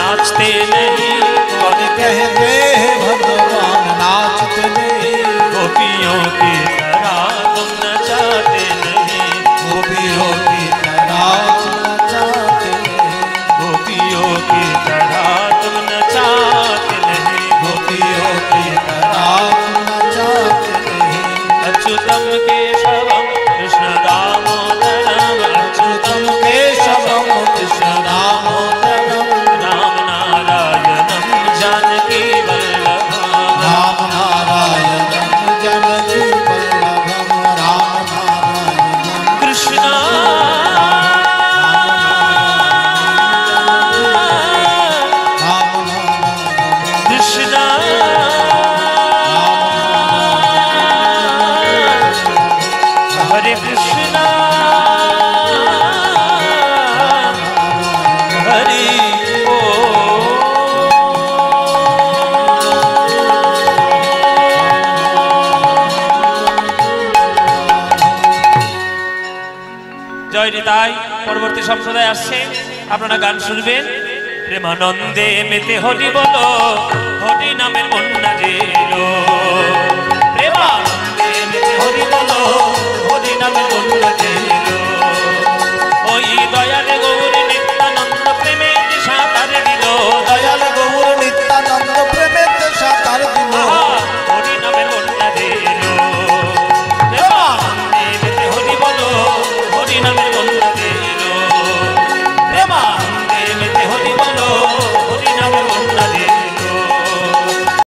S1: नाचते नहीं।
S2: कौन कहते हैं भगवान नाचते नहीं।
S1: गोपियों की तरह तुम नचाते नहीं।
S2: गोपियों की तरह तुम नचाते नहीं।
S1: गोपियों की तरह तुम नचाते नहीं।
S2: गोपियों की तरह तुम नचाते नहीं।
S1: अच्युतम केशवम कृष्ण दामोदरम। अच्युतम
S2: केशवम कृष्ण दामोदरम।
S1: राम नारायणम जानकी वल्लभम।
S2: राम नारायणम जानकी वल्लभम। राम नारायणम
S1: कृष्ण कृष्ण हरे कृष्ण हरि জয় নিতাই। পরবর্তী সম্প্রদায় আসছে, আপনারা গান শুনবেন। প্রেমানন্দে মেতে হরি বলো, হরি নামের বন্যা জেলো। প্রেমানন্দে মেতে হরি